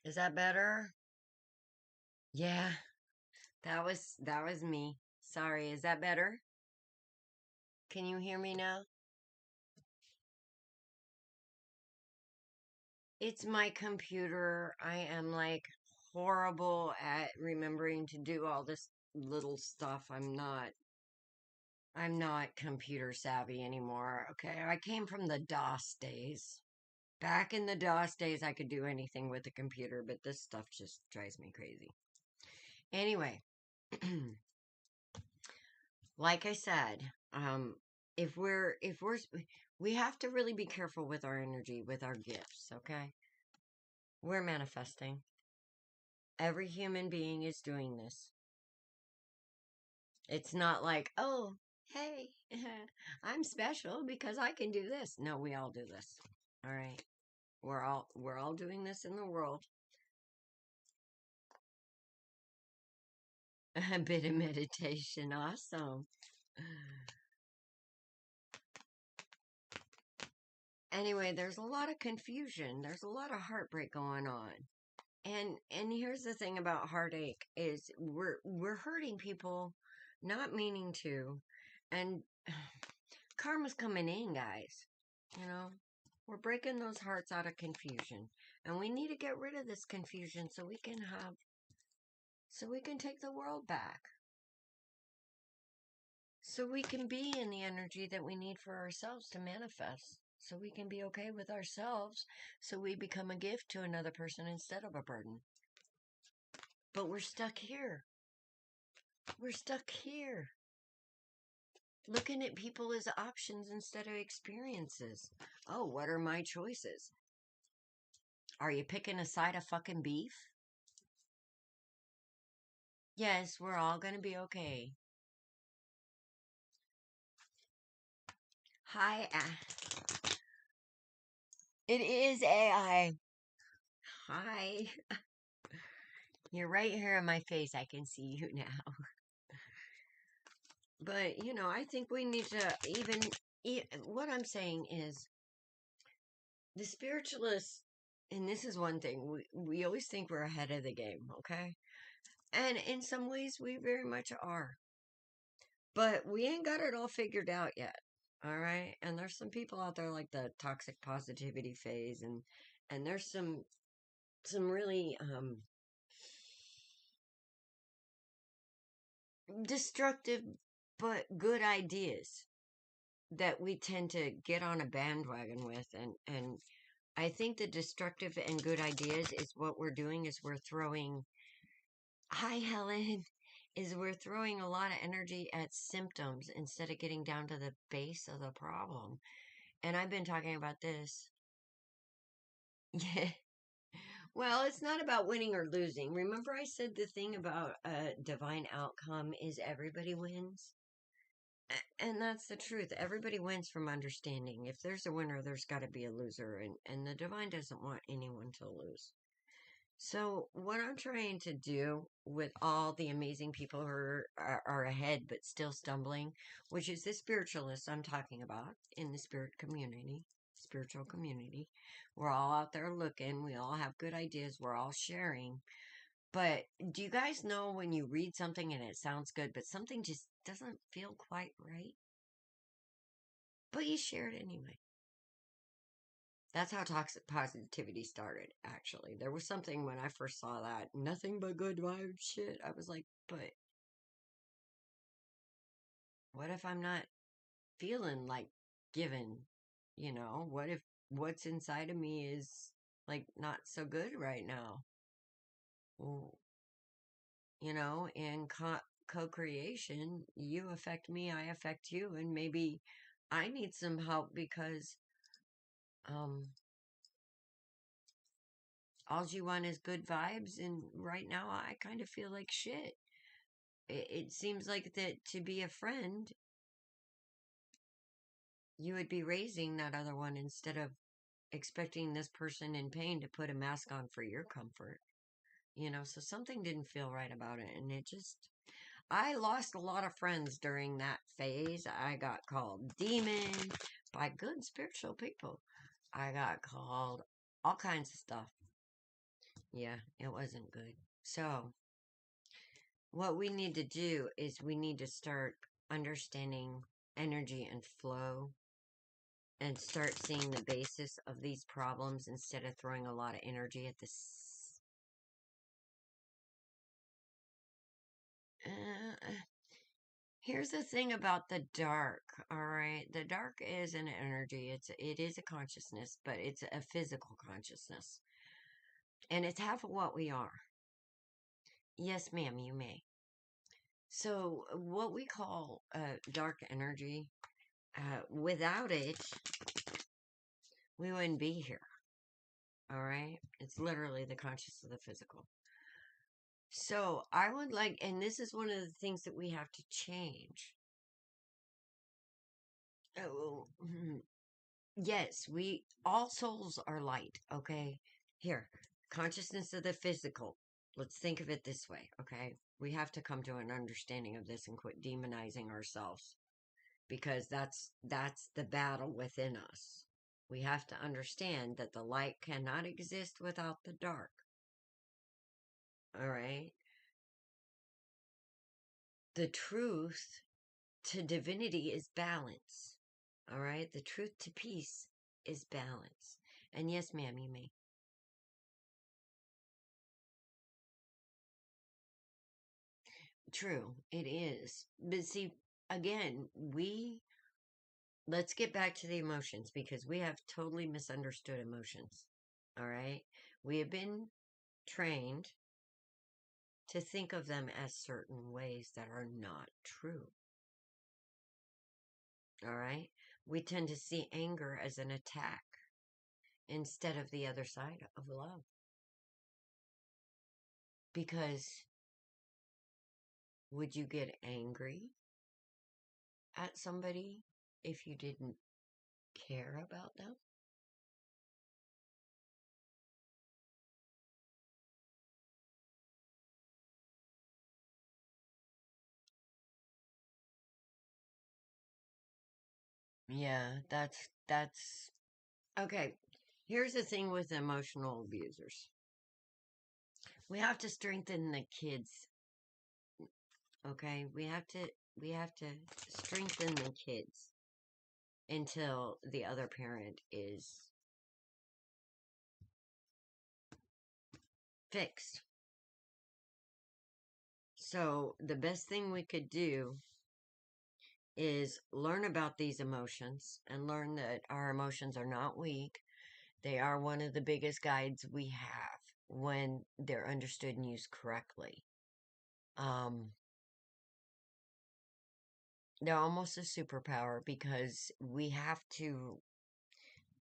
Is that better? Yeah, that was me. Sorry, is that better? Can you hear me now? It's my computer. I am like horrible at remembering to do all this little stuff. I'm not computer savvy anymore. Okay, I came from the DOS days. Back in the DOS days, I could do anything with a computer, but this stuff just drives me crazy. Anyway, like I said, if we're we have to really be careful with our energy, with our gifts, okay? We're manifesting. Every human being is doing this. It's not like, oh, hey, I'm special because I can do this. No, we all do this. All right. We're all doing this in the world. A bit of meditation, awesome. Anyway, there's a lot of confusion. There's a lot of heartbreak going on. And here's the thing about heartache is we're hurting people not meaning to, and karma's coming in, guys. You know, we're breaking those hearts out of confusion, and we need to get rid of this confusion so we can take the world back. So we can be in the energy that we need for ourselves to manifest. So we can be okay with ourselves. So we become a gift to another person instead of a burden. But we're stuck here. We're stuck here. Looking at people as options instead of experiences. Oh, what are my choices? Are you picking a side of fucking beef? Yes, we're all going to be okay. Hi, it is AI. Hi. You're right here in my face. I can see you now. But, I think we need to what I'm saying is the spiritualists, and this is one thing, we always think we're ahead of the game, okay? And in some ways, we very much are. But we ain't got it all figured out yet. All right. And there's some people out there like the toxic positivity phase, and there's some really destructive but good ideas that we tend to get on a bandwagon with, and I think the destructive and good ideas is what we're doing is we're throwing, hi Helen, is we're throwing a lot of energy at symptoms instead of getting down to the base of the problem. And I've been talking about this. Yeah. Well, it's not about winning or losing. Remember I said the thing about a divine outcome is everybody wins? And that's the truth. Everybody wins from understanding. If there's a winner, there's got to be a loser, and the divine doesn't want anyone to lose. So, what I'm trying to do with all the amazing people who are ahead but still stumbling, which is the spiritualists I'm talking about in the spiritual community, we're all out there looking, we all have good ideas, we're all sharing. But do you guys know when you read something and it sounds good, but something just doesn't feel quite right? But you share it anyway. That's how toxic positivity started, actually. There was something when I first saw that, nothing but good vibes shit. I was like, but what if I'm not feeling like giving? What if what's inside of me is like not so good right now? Well, in co-creation, you affect me, I affect you, and maybe I need some help because um all you want is good vibes, and right now I kind of feel like shit. It seems like that to be a friend, you would be raising that other one instead of expecting this person in pain to put a mask on for your comfort. So something didn't feel right about it. And I lost a lot of friends during that phase. I got called demon by good spiritual people. I got called all kinds of stuff. Yeah, it wasn't good. So, what we need to do is we need to start understanding energy and flow and start seeing the basis of these problems instead of throwing a lot of energy at this. Here's the thing about the dark, all right? The dark is an energy. It is a consciousness, but it's a physical consciousness. And it's half of what we are. Yes, ma'am, you may. So, what we call dark energy, without it, we wouldn't be here. All right? It's literally the conscious of the physical. So, I would like, and this is one of the things that we have to change. Oh, yes, all souls are light, okay? Here, consciousness of the physical. Let's think of it this way, okay? We have to come to an understanding of this and quit demonizing ourselves because that's the battle within us. We have to understand that the light cannot exist without the dark. All right? The truth to divinity is balance. All right? The truth to peace is balance. And yes, ma'am, you may. True, it is. But see, again, let's get back to the emotions because we have totally misunderstood emotions. All right? We have been trained to think of them as certain ways that are not true. All right? We tend to see anger as an attack instead of the other side of love. Because would you get angry at somebody if you didn't care about them? Yeah, that's okay. Here's the thing with emotional abusers. We have to strengthen the kids. Okay? We have to strengthen the kids until the other parent is fixed. So, the best thing we could do is learn about these emotions and learn that our emotions are not weak. They are one of the biggest guides we have when they're understood and used correctly. Um, they're almost a superpower because we have to.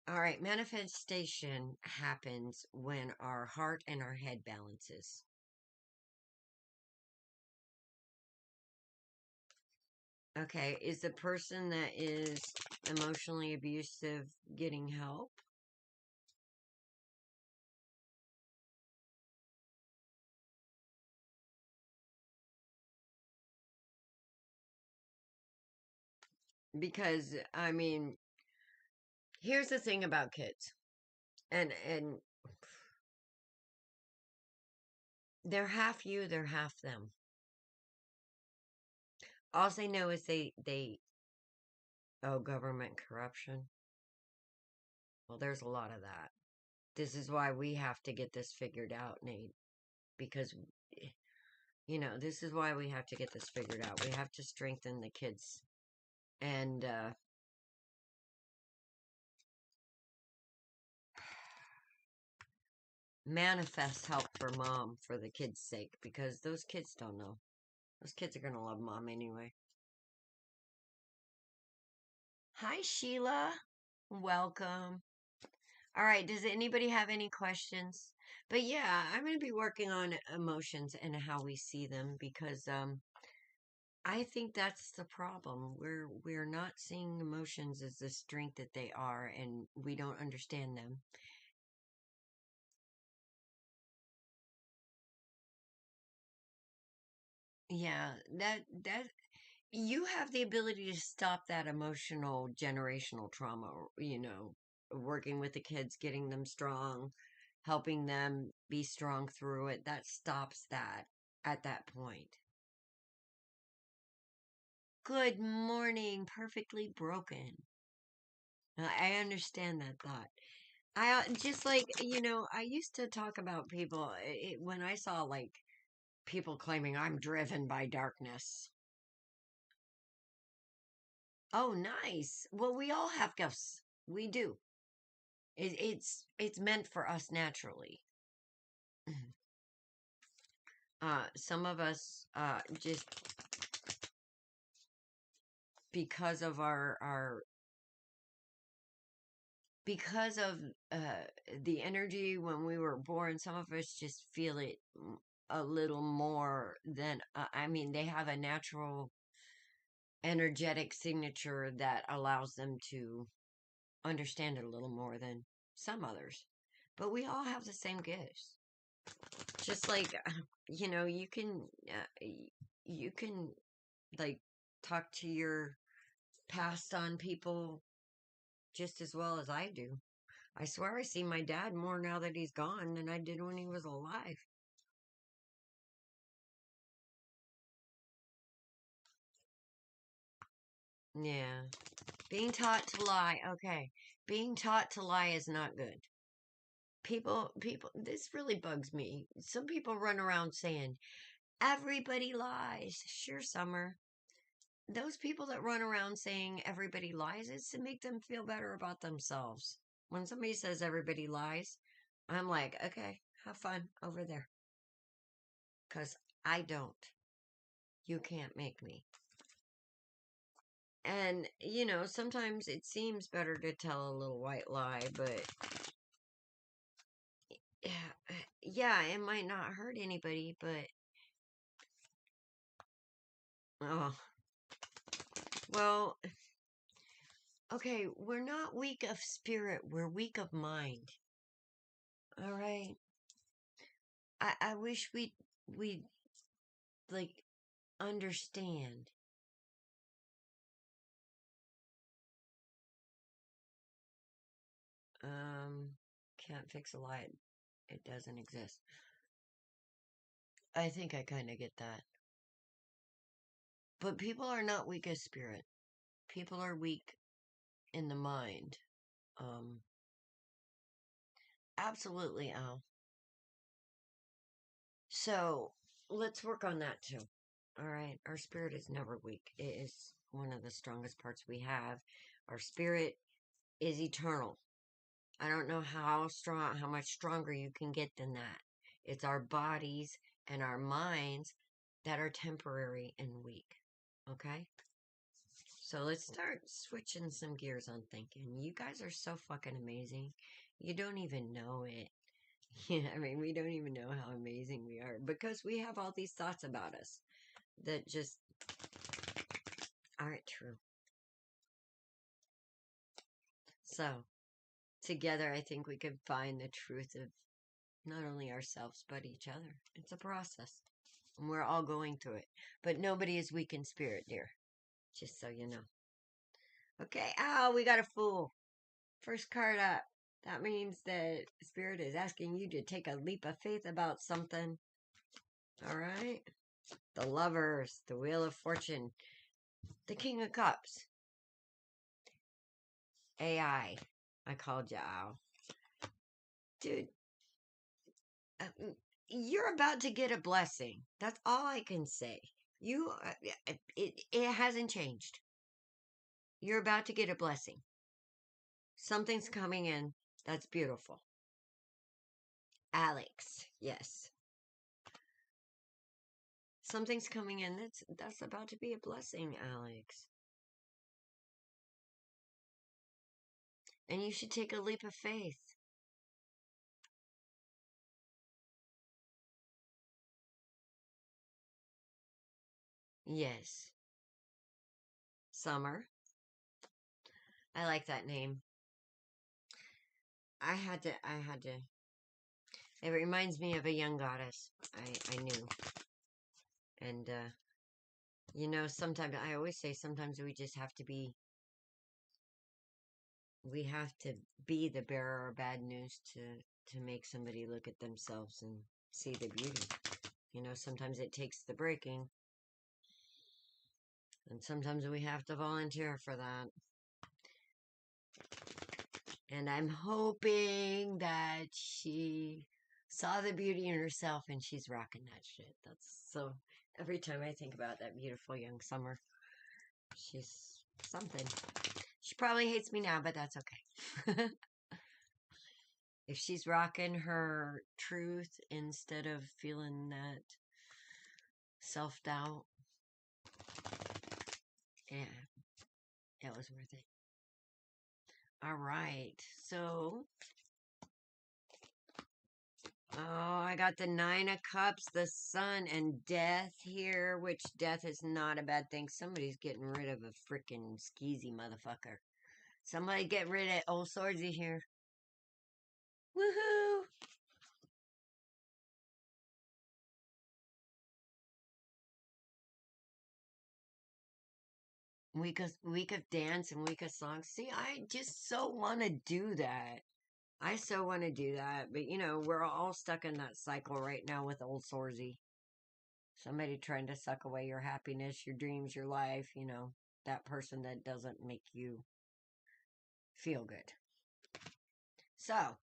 All right, manifestation happens when our heart and our head balances. Okay, is the person that is emotionally abusive getting help? Because I mean, here's the thing about kids. And they're half you, they're half them. All they know is they oh, government corruption. Well, there's a lot of that. This is why we have to get this figured out, Nate, because this is why we have to get this figured out. We have to strengthen the kids and manifest help for mom for the kids' sake because those kids don't know. Those kids are going to love mom anyway. Hi, Sheila. Welcome. All right. Does anybody have any questions? But yeah, I'm going to be working on emotions and how we see them because I think that's the problem. We're not seeing emotions as the strength that they are, and we don't understand them. Yeah, that you have the ability to stop that emotional generational trauma, working with the kids, getting them strong, helping them be strong through it, that stops that at that point. Good morning, perfectly broken. I understand that thought. I just like, I used to talk about people when I saw like people claiming I'm driven by darkness. Oh, nice. Well, we all have gifts. We do. It's meant for us naturally. Some of us just because of our because of the energy when we were born, some of us just feel it a little more than I mean, they have a natural energetic signature that allows them to understand it a little more than some others. But we all have the same gifts. Just like you can like talk to your past on people just as well as I do. I swear I see my dad more now that he's gone than I did when he was alive. Yeah. Being taught to lie. Okay. Being taught to lie is not good. People, this really bugs me. Some people run around saying, everybody lies. Sure, Summer. Those people that run around saying everybody lies, it's to make them feel better about themselves. When somebody says everybody lies, I'm like, okay, have fun over there. Because I don't. You can't make me. And, sometimes it seems better to tell a little white lie, but yeah, it might not hurt anybody, but oh, well, okay, we're not weak of spirit, we're weak of mind. All right. I wish we like understand. Um, can't fix a lie. It doesn't exist. I think I kind of get that. But people are not weak of spirit. People are weak in the mind. Um, absolutely, Al. So let's work on that too. All right. Our spirit is never weak. It is one of the strongest parts we have. Our spirit is eternal. I don't know how much stronger you can get than that. It's our bodies and our minds that are temporary and weak. Okay? So let's start switching some gears on thinking. You guys are so fucking amazing. You don't even know it. Yeah, I mean, we don't even know how amazing we are because we have all these thoughts about us that just aren't true. So, together, I think we can find the truth of not only ourselves, but each other. It's a process. And we're all going through it. But nobody is weak in spirit, dear. Just so you know. Okay, we got a fool. First card up. That means that spirit is asking you to take a leap of faith about something. All right? The lovers, the wheel of fortune, the king of cups. I called you out. Dude, uh, you're about to get a blessing. That's all I can say. It hasn't changed. You're about to get a blessing. Something's coming in that's beautiful. Alex, yes. Something's coming in that's about to be a blessing, Alex. And you should take a leap of faith. Yes. Summer. I like that name. I had to. It reminds me of a young goddess I knew. And, sometimes, I always say sometimes we have to be the bearer of bad news to to make somebody look at themselves and see the beauty. You know, sometimes it takes the breaking, and sometimes we have to volunteer for that. And I'm hoping that she saw the beauty in herself and she's rocking that shit. That's so, every time I think about that beautiful young Summer, she's something. She probably hates me now, but that's okay. If she's rocking her truth instead of feeling that self-doubt, yeah, it was worth it. All right, so, oh, I got the Nine of Cups, the Sun, and Death here, which Death is not a bad thing. Somebody's getting rid of a freaking skeezy motherfucker. Somebody get rid of old Swordsy here. Woohoo! Week of dance and week of songs. See, I just so want to do that. I so want to do that, but you know, we're all stuck in that cycle right now with old Swordsy. Somebody trying to suck away your happiness, your dreams, your life, you know, that person that doesn't make you feel good. So,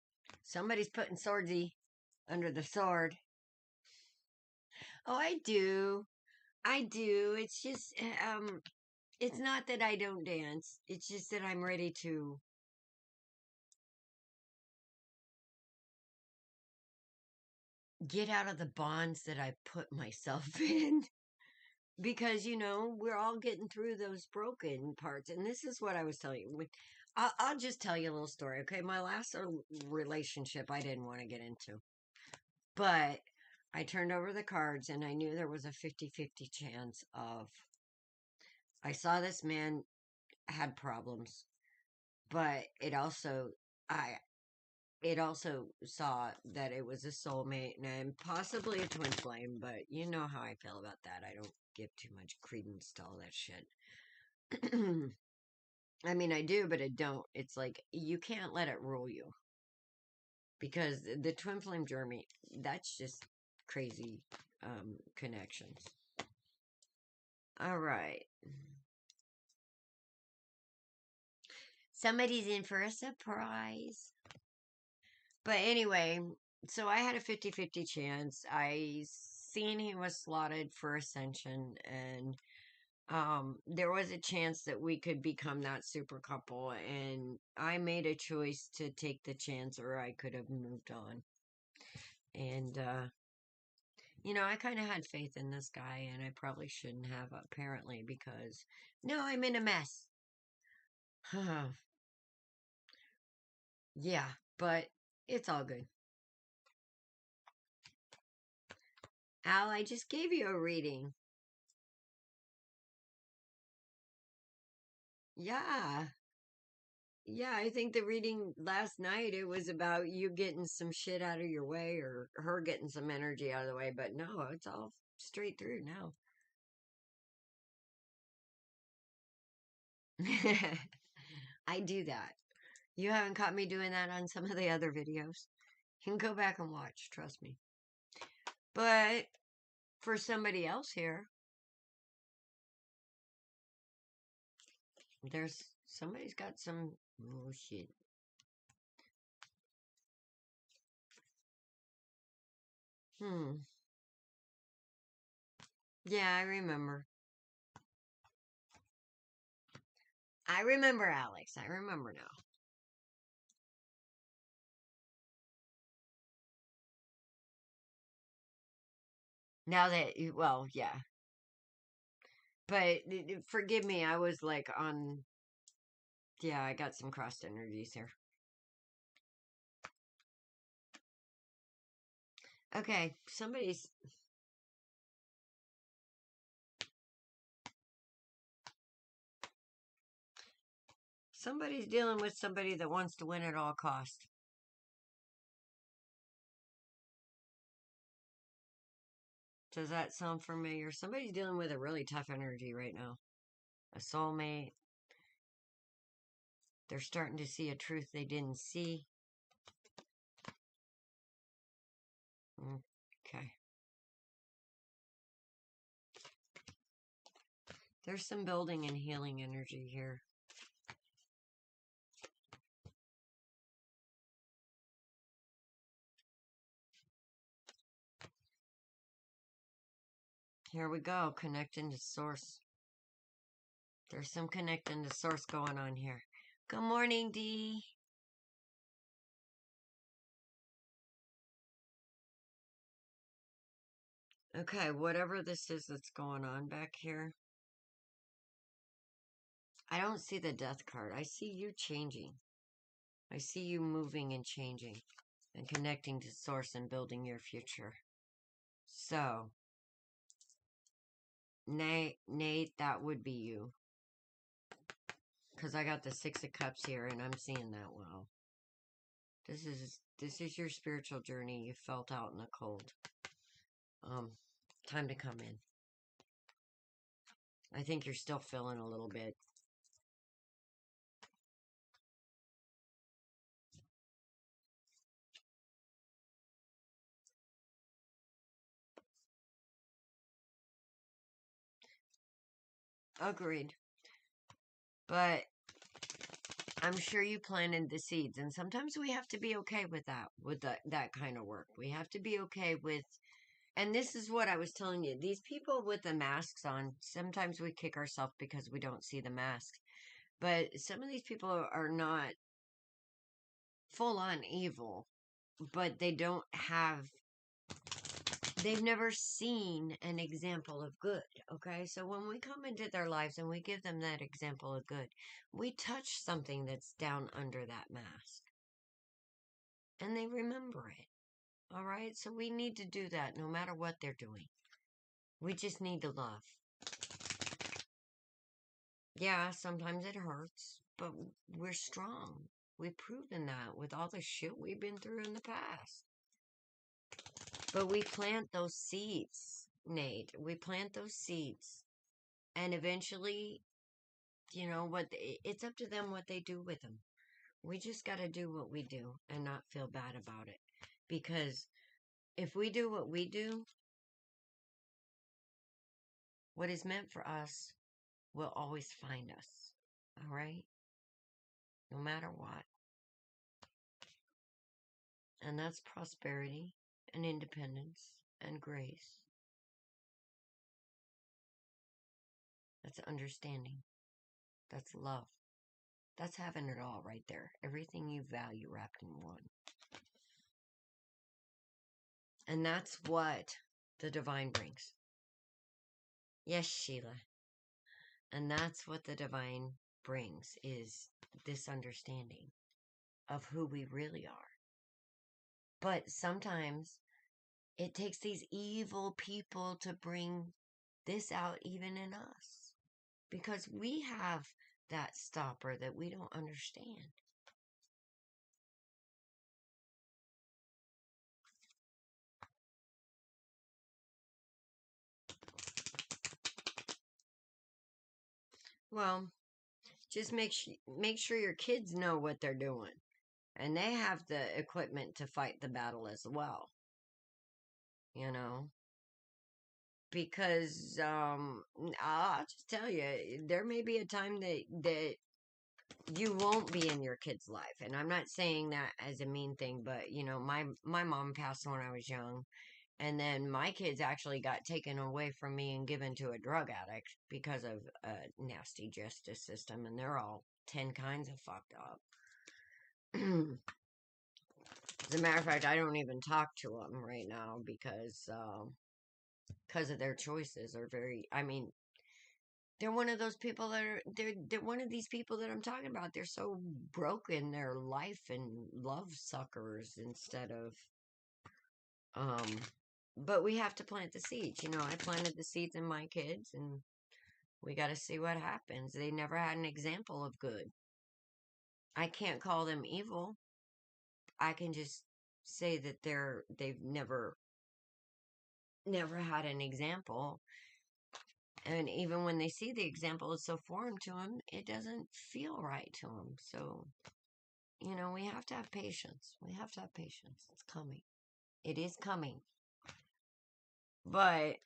somebody's putting Swordsy under the sword. Oh, I do. I do. It's just, it's not that I don't dance. It's just that I'm ready to get out of the bonds that I put myself in. Because, you know, we're all getting through those broken parts. And this is what I was telling you. I'll just tell you a little story, okay? My last relationship I didn't want to get into. But I turned over the cards and I knew there was a 50-50 chance of... I saw this man had problems, but I it also saw that it was a soulmate and possibly a twin flame, but you know how I feel about that. I don't give too much credence to all that shit. I mean, I do, but I don't. It's like, you can't let it rule you. Because the twin flame journey, that's just crazy connections. All right. Somebody's in for a surprise. But anyway, so I had a 50-50 chance. I seen he was slotted for Ascension, and there was a chance that we could become that super couple, and I made a choice to take the chance, or I could have moved on. And you know, I kind of had faith in this guy, and I probably shouldn't have, apparently, because no, I'm in a mess. Yeah, but it's all good. Al, I just gave you a reading. Yeah. Yeah, I think the reading last night, it was about you getting some shit out of your way or her getting some energy out of the way, but no, it's all straight through now. I do that. You haven't caught me doing that on some of the other videos. You can go back and watch, trust me. But for somebody else here, somebody's got some, oh shit. Yeah, I remember. I remember, Alex. I remember now. Now that, well, yeah. But forgive me, I was like on, yeah, I got some crossed energies here. Okay, somebody's dealing with somebody that wants to win at all cost. Does that sound familiar? Somebody's dealing with a really tough energy right now. A soulmate. They're starting to see a truth they didn't see. Okay. There's some building and healing energy here. Here we go, connecting to source. There's some connecting to source going on here. Good morning, Dee. Okay, whatever this is that's going on back here, I don't see the death card. I see you changing. I see you moving and changing and connecting to source and building your future. So, Nate, that would be you. Because I got the Six of Cups here and I'm seeing that well. This is your spiritual journey you felt out in the cold. Time to come in. I think you're still feeling a little bit. Agreed. But I'm sure you planted the seeds, and sometimes we have to be okay with that kind of work. We have to be okay with, and this is what I was telling you. These people with the masks on, sometimes we kick ourselves because we don't see the masks. But some of these people are not full on evil, but they've never seen an example of good, okay? So when we come into their lives and we give them that example of good, we touch something that's down under that mask. And they remember it, all right? So we need to do that no matter what they're doing. We just need to love. Yeah, sometimes it hurts, but we're strong. We've proven that with all the shit we've been through in the past. But we plant those seeds, Nate. We plant those seeds. And eventually, you know, it's up to them what they do with them. We just got to do what we do and not feel bad about it. Because if we do what we do, what is meant for us will always find us. All right? No matter what. And that's prosperity and independence and grace. That's understanding. That's love. That's having it all right there. Everything you value wrapped in one. And that's what the divine brings. Yes, Sheila. And that's what the divine brings, is this understanding of who we really are. But sometimes it takes these evil people to bring this out even in us. Because we have that stopper that we don't understand. Well, just make sure your kids know what they're doing. And they have the equipment to fight the battle as well. You know? Because I'll just tell you, there may be a time that you won't be in your kid's life. And I'm not saying that as a mean thing, but you know, my mom passed when I was young. And then my kids actually got taken away from me and given to a drug addict because of a nasty justice system. And they're all 10 kinds of fucked up. As a matter of fact, I don't even talk to them right now because of their choices are very, I mean, they're one of those people that are, they're one of these people that I'm talking about. They're so broken, their life and love suckers instead of, but we have to plant the seeds. You know, I planted the seeds in my kids and we got to see what happens. They never had an example of good. I can't call them evil. I can just say that they've never had an example. And even when they see the example is so foreign to them, it doesn't feel right to them. So, you know, we have to have patience. We have to have patience. It's coming. It is coming. But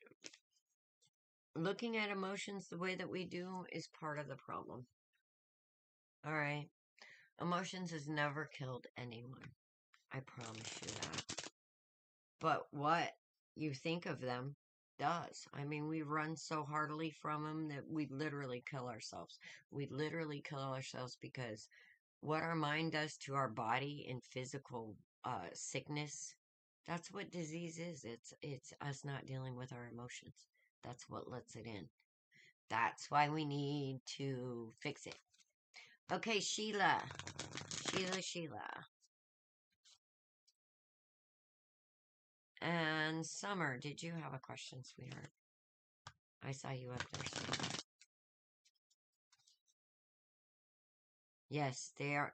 looking at emotions the way that we do is part of the problem. All right. Emotions has never killed anyone. I promise you that. But what you think of them does. I mean, we run so heartily from them that we literally kill ourselves. We literally kill ourselves because what our mind does to our body in physical sickness, that's what disease is. It's us not dealing with our emotions. That's what lets it in. That's why we need to fix it. Okay, Sheila. Sheila. And Summer, did you have a question, sweetheart? I saw you up there, sweetheart. Yes, they are.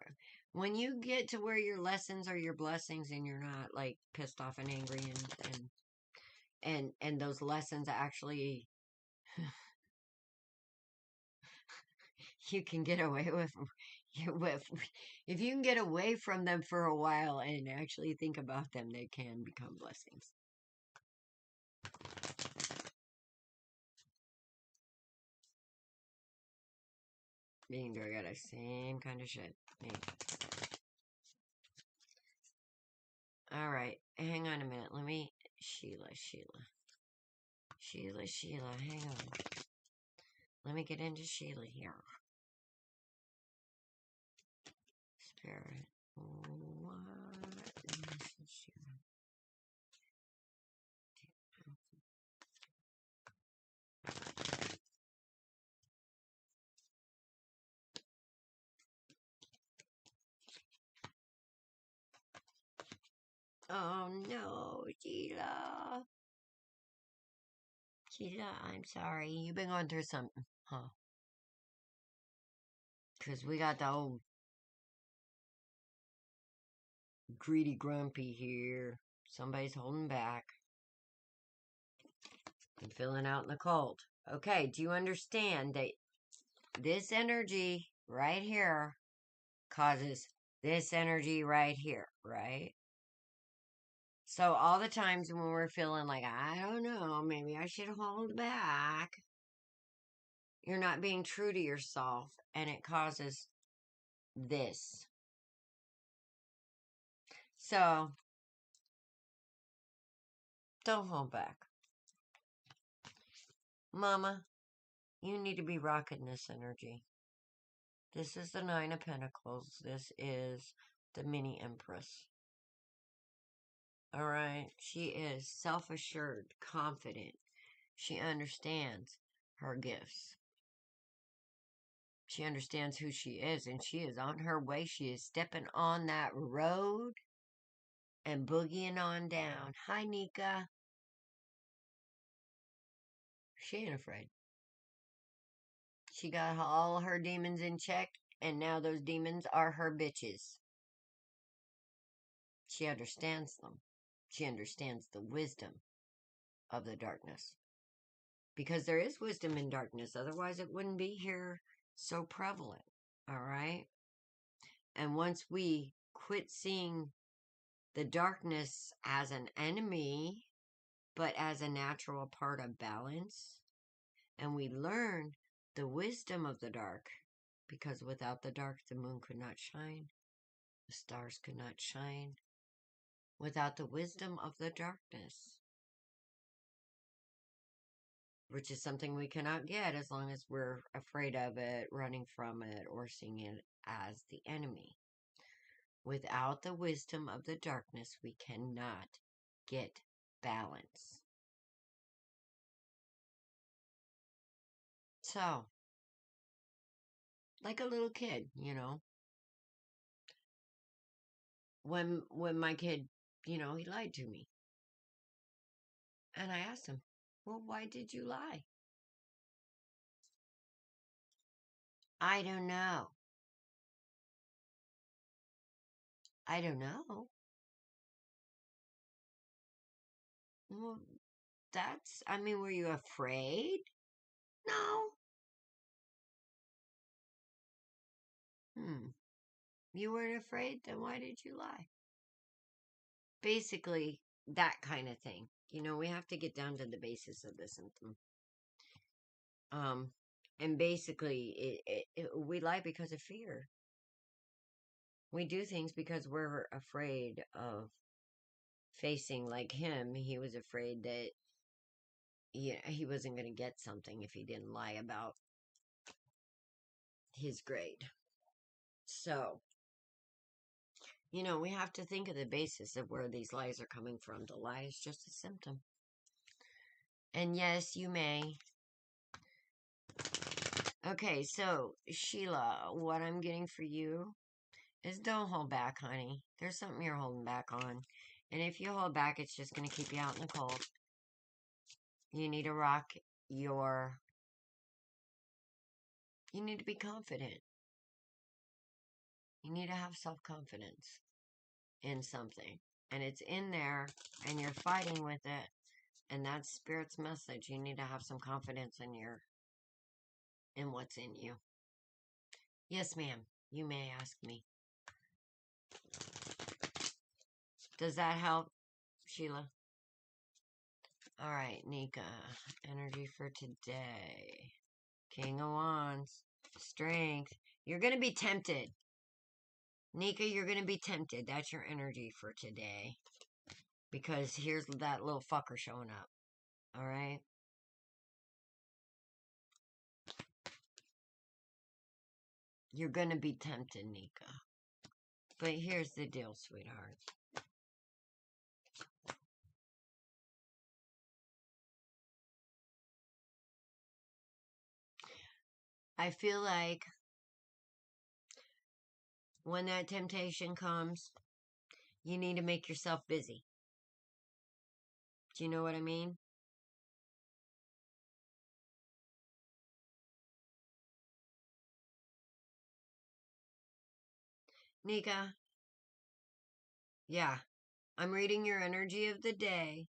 When you get to where your lessons are your blessings and you're not like pissed off and angry and those lessons actually you can get away with if you can get away from them for a while and actually think about them, they can become blessings. Me and Girl got the same kind of shit. Me. All right, hang on a minute. Let me Sheila, hang on. Let me get into Sheila here. Spirit. What is Sheila? Oh no, Sheila. Sheila, I'm sorry. You've been going through something, huh? Because we got the old greedy grumpy here. Somebody's holding back and filling out in the cold. Okay, do you understand that this energy right here causes this energy right here, right? So all the times when we're feeling like, I don't know, maybe I should hold back, you're not being true to yourself, and it causes this. So, don't hold back. Mama, you need to be rocking this energy. This is the Nine of Pentacles. This is the mini Empress. Alright? She is self-assured, confident. She understands her gifts. She understands who she is, and she is on her way. She is stepping on that road and boogieing on down. Hi, Nika. She ain't afraid. She got all her demons in check, and now those demons are her bitches. She understands them. She understands the wisdom of the darkness. Because there is wisdom in darkness, otherwise it wouldn't be here so prevalent. Alright? And once we quit seeing the darkness as an enemy, but as a natural part of balance, and we learn the wisdom of the dark, because without the dark, the moon could not shine, the stars could not shine, without the wisdom of the darkness, which is something we cannot get as long as we're afraid of it, running from it, or seeing it as the enemy. Without the wisdom of the darkness, we cannot get balance. So, like a little kid, you know, when my kid, you know, he lied to me. And I asked him, well, why did you lie? I don't know. I don't know. Well, I mean, were you afraid? No. You weren't afraid? Then why did you lie? Basically, that kind of thing. we have to get down to the basis of the symptom. And basically, we lie because of fear. We do things because we're afraid of facing, like him. He was afraid that he wasn't going to get something if he didn't lie about his grade. So, we have to think of the basis of where these lies are coming from. The lie is just a symptom. And yes, you may. Okay, so, Sheila, what I'm getting for you is don't hold back, honey. There's something you're holding back on. And if you hold back, it's just going to keep you out in the cold. You need to you need to be confident. You need to have self-confidence in something. And it's in there, and you're fighting with it. And that's Spirit's message. You need to have some confidence in what's in you. Yes, ma'am. You may ask me. Does that help, Sheila? All right, Nika. Energy for today. King of Wands. Strength. You're going to be tempted. Nika, you're going to be tempted. That's your energy for today. Because here's that little fucker showing up. All right? You're going to be tempted, Nika. But here's the deal, sweetheart. I feel like when that temptation comes, you need to make yourself busy. Do you know what I mean? Nika, yeah, I'm reading your energy of the day.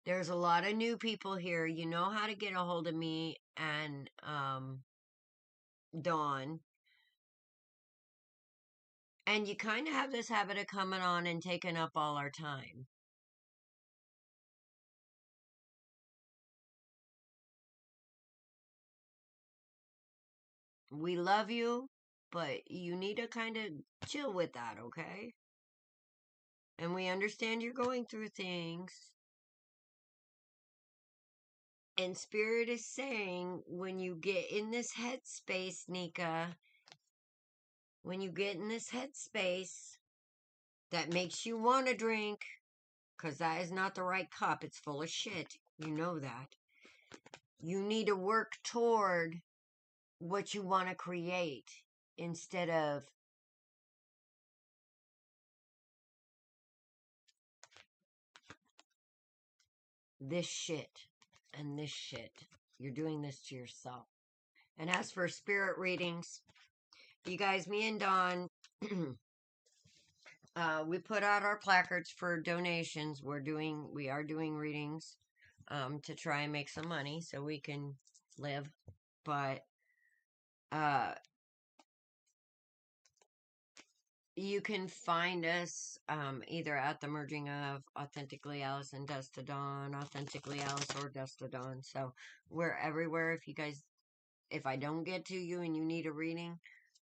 There's a lot of new people here. You know how to get a hold of me and Dawn. And you kind of have this habit of coming on and taking up all our time. We love you, but you need to kind of chill with that, okay? And we understand you're going through things. And Spirit is saying, when you get in this headspace, Nika, when you get in this headspace that makes you want to drink, because that is not the right cup, it's full of shit. You know that. You need to work toward what you want to create instead of this shit and this shit. You're doing this to yourself. And as for spirit readings, you guys, me and Dawn, we put out our placards for donations. We are doing readings to try and make some money so we can live. But you can find us either at the merging of Authentically Alice and Dust to Dawn, Authentically Alice or Dust to Dawn. So we're everywhere. If I don't get to you and you need a reading,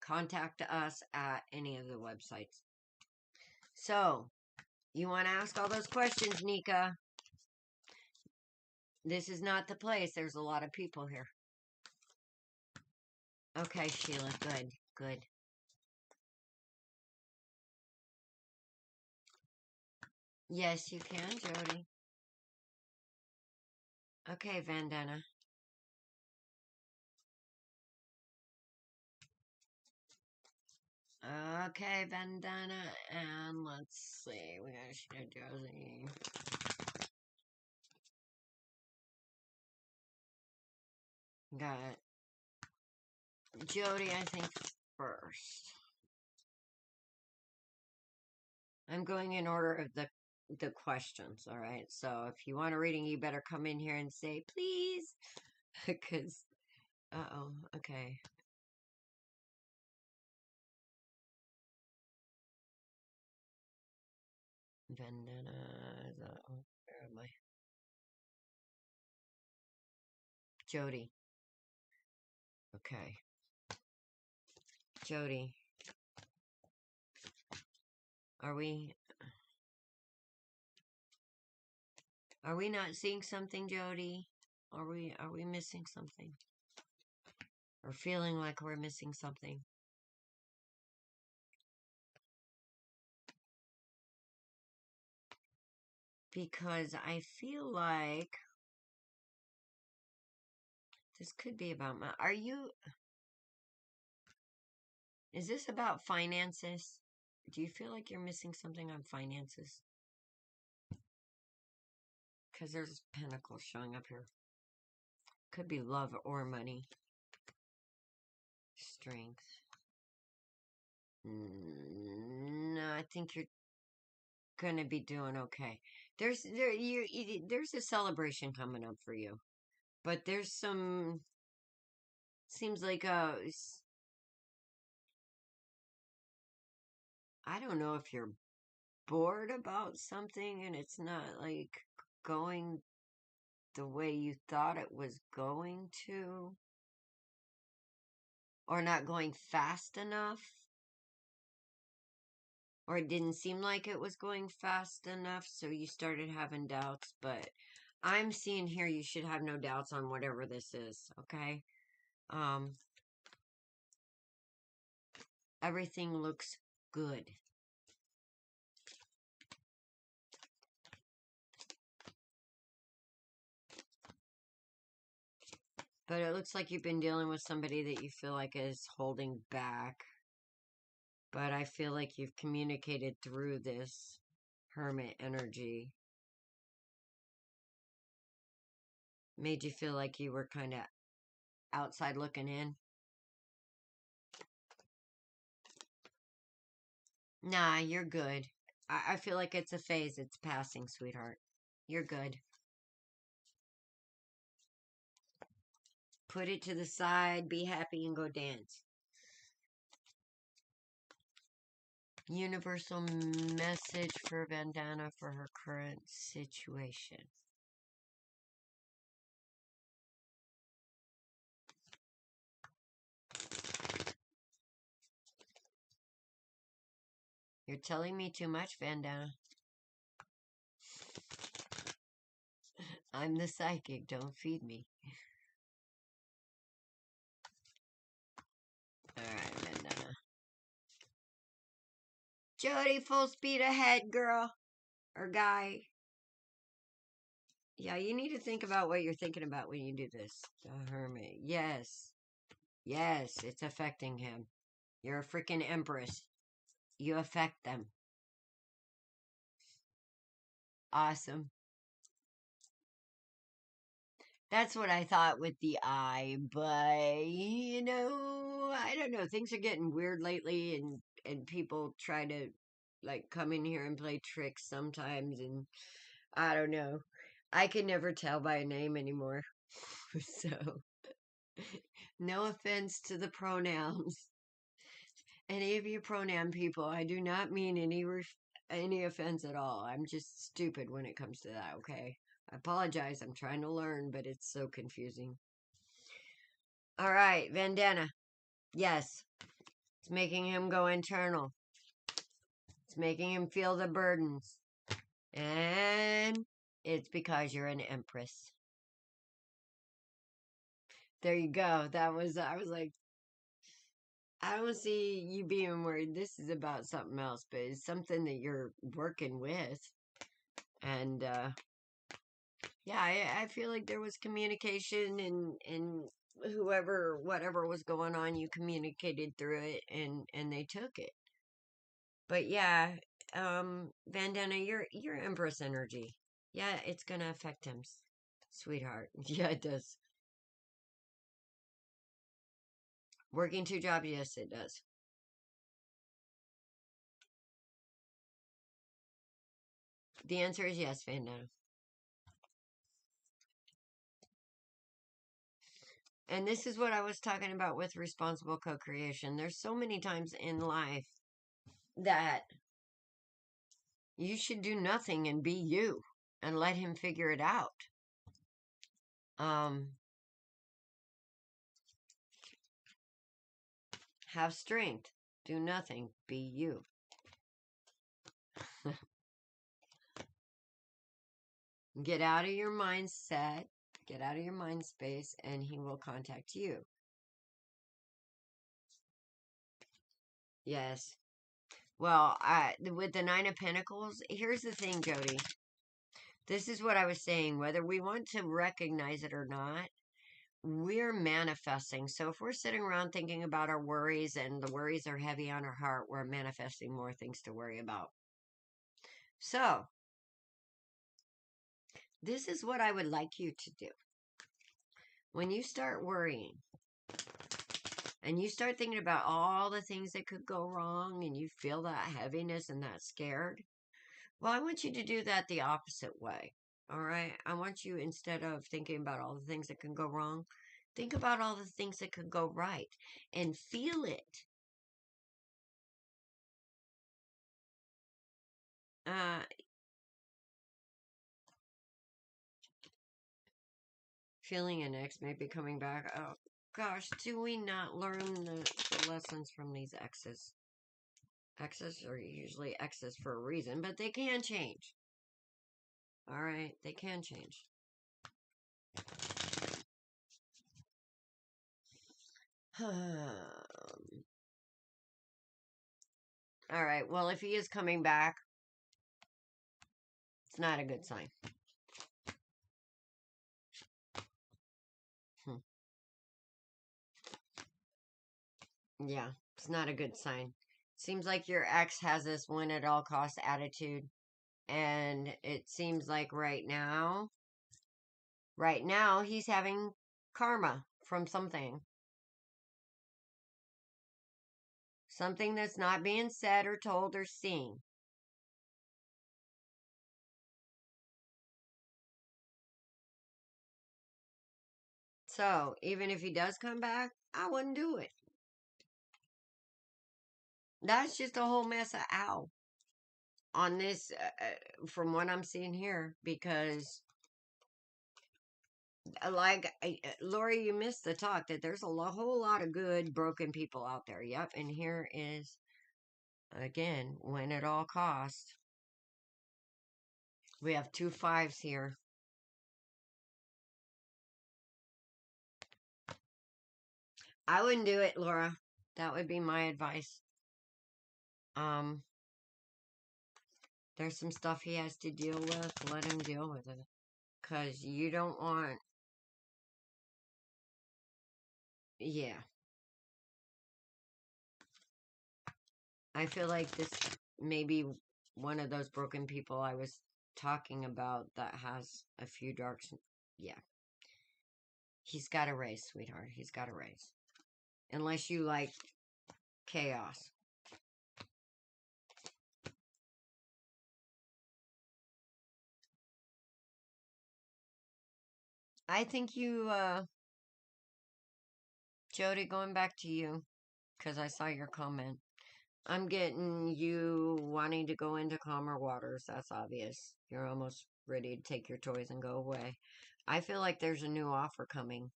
contact us at any of the websites. So, you want to ask all those questions, Nika? This is not the place. There's a lot of people here. Okay, Sheila. Good. Good. Yes, you can, Jody. Okay, Vandana. Okay, Vandana. And let's see. We got Sheila Josie. Got Jody, I think, first. I'm going in order of the questions, all right? So if you want a reading, you better come in here and say, please. Because, okay. Vandana. Where am I? Jody. Okay. Jody. Are we not seeing something, Jody? Are we missing something? Or feeling like we're missing something? Because I feel like this could be about is this about finances? Do you feel like you're missing something on finances? Because there's pentacles showing up here. Could be love or money. Strength. No, I think you're gonna be doing okay. There's a celebration coming up for you, but there's some seems like I don't know if you're bored about something and it's not like going the way you thought it was going to, or not going fast enough, or it didn't seem like it was going fast enough, so you started having doubts. But I'm seeing here you should have no doubts on whatever this is, okay? Everything looks good. But it looks like you've been dealing with somebody that you feel like is holding back. But I feel like you've communicated through this hermit energy. Made you feel like you were kind of outside looking in. Nah, you're good. I feel like it's a phase. It's passing, sweetheart. You're good. Put it to the side, be happy, and go dance. Universal message for Vandana for her current situation. You're telling me too much, Vandana. I'm the psychic. Don't feed me. Alright, Vandana. Jody, full speed ahead, girl. Or guy. Yeah, you need to think about what you're thinking about when you do this. The Hermit. Yes. Yes, it's affecting him. You're a freaking empress. You affect them. Awesome. That's what I thought with the eye, but you know, I don't know. Things are getting weird lately, and people try to like come in here and play tricks sometimes, and I don't know. I can never tell by a name anymore. So, no offense to the pronouns. Any of you pronoun people, I do not mean any offense at all. I'm just stupid when it comes to that, okay? I apologize. I'm trying to learn, but it's so confusing. All right, Vandana. Yes, it's making him go internal. It's making him feel the burdens. And it's because you're an empress. There you go. I was like, I don't see you being worried. This is about something else, but it's something that you're working with. And, yeah, I feel like there was communication and whatever was going on, you communicated through it and they took it. But yeah, Vandana, you're Empress energy. Yeah, it's gonna affect him, sweetheart. Yeah, it does. Working two jobs, yes, it does. The answer is yes, Vandana. And this is what I was talking about with responsible co-creation. There's so many times in life that You should do nothing and be you and let him figure it out. Have strength. Do nothing. Be you. Get out of your mindset. Get out of your mind space, and he will contact you. Yes. Well, with the Nine of Pentacles, here's the thing, Jody. This is what I was saying. Whether we want to recognize it or not, we're manifesting. So if we're sitting around thinking about our worries and the worries are heavy on our heart, we're manifesting more things to worry about. So, this is what I would like you to do. When you start worrying and you start thinking about all the things that could go wrong and you feel that heaviness and that scared, well, I want you to do that the opposite way. All right? I want you, instead of thinking about all the things that can go wrong, think about all the things that could go right and feel it. Feeling an ex may be coming back. Oh, gosh, do we not learn the lessons from these exes? Exes are usually exes for a reason, but they can change. All right, they can change. All right, well, if he is coming back, it's not a good sign. Yeah, it's not a good sign. Seems like your ex has this win at all costs attitude. And it seems like right now he's having karma from something. Something that's not being said or told or seen. So, even if he does come back, I wouldn't do it. That's just a whole mess of ow on this, from what I'm seeing here, because, like, Lori, you missed the talk that there's a whole lot of good, broken people out there. Yep, and here is, again, win at all costs. We have 2 5s here. I wouldn't do it, Laura. That would be my advice. There's some stuff he has to deal with. Let him deal with it. Because you don't want... Yeah. I feel like this may be one of those broken people I was talking about that has a few darks. Yeah. He's got to raise, sweetheart. He's got to raise. Unless you like chaos. I think you, Jody, going back to you, because I saw your comment. I'm getting you wanting to go into calmer waters. That's obvious. You're almost ready to take your toys and go away. I feel like there's a new offer coming.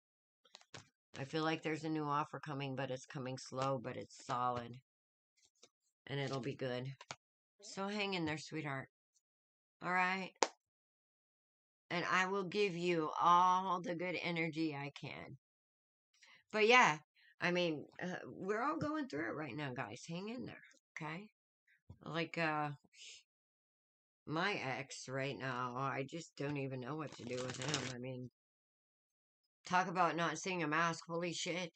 I feel like there's a new offer coming, but it's coming slow, but it's solid. And it'll be good. So hang in there, sweetheart. All right? And I will give you all the good energy I can. But yeah, I mean, we're all going through it right now, guys. Hang in there, okay? Like, my ex right now, I just don't even know what to do with him. I mean, talk about not seeing a mask. Holy shit.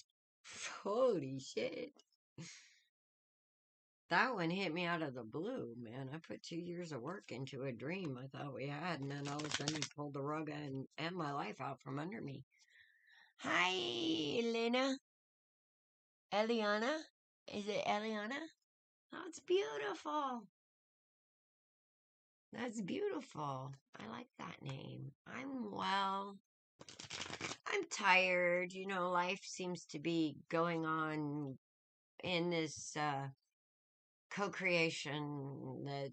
Holy shit. That one hit me out of the blue, man. I put 2 years of work into a dream I thought we had, and then all of a sudden he pulled the rug and my life out from under me. Hi, Elena. Eliana? Is it Eliana? Oh, it's beautiful. That's beautiful. I like that name. I'm well. I'm tired. You know, life seems to be going on in this co-creation that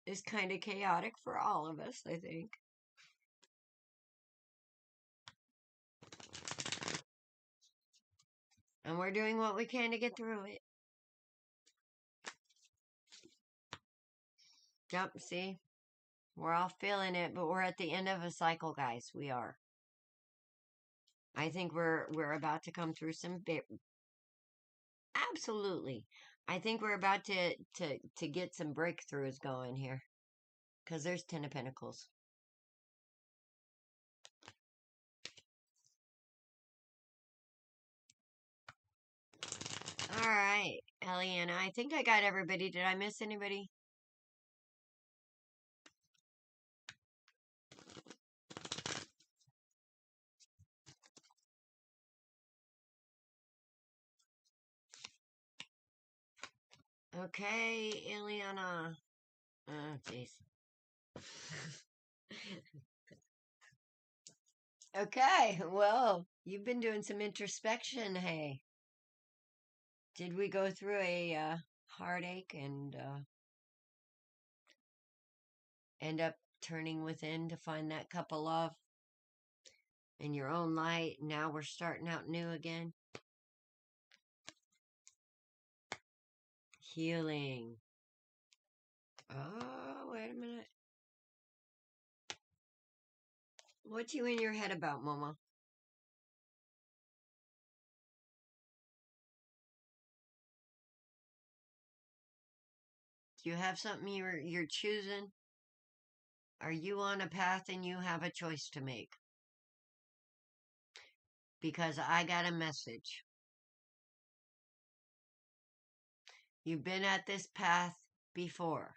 is kind of chaotic for all of us, I think. And we're doing what we can to get through it. Yep, see? We're all feeling it, but we're at the end of a cycle, guys. We are. I think we're about to come through some absolutely. I think we're about to get some breakthroughs going here. Because there's 10 of Pentacles. All right, Eliana. I think I got everybody. Did I miss anybody? Okay, Eliana. Oh, jeez. Okay, well, you've been doing some introspection, hey. Did we go through a heartache and end up turning within to find that cup of love in your own light? Now we're starting out new again. Healing. Oh, wait a minute. What you in your head about, Mama? Do you have something you're choosing? Are you on a path and you have a choice to make? Because I got a message. You've been at this path before.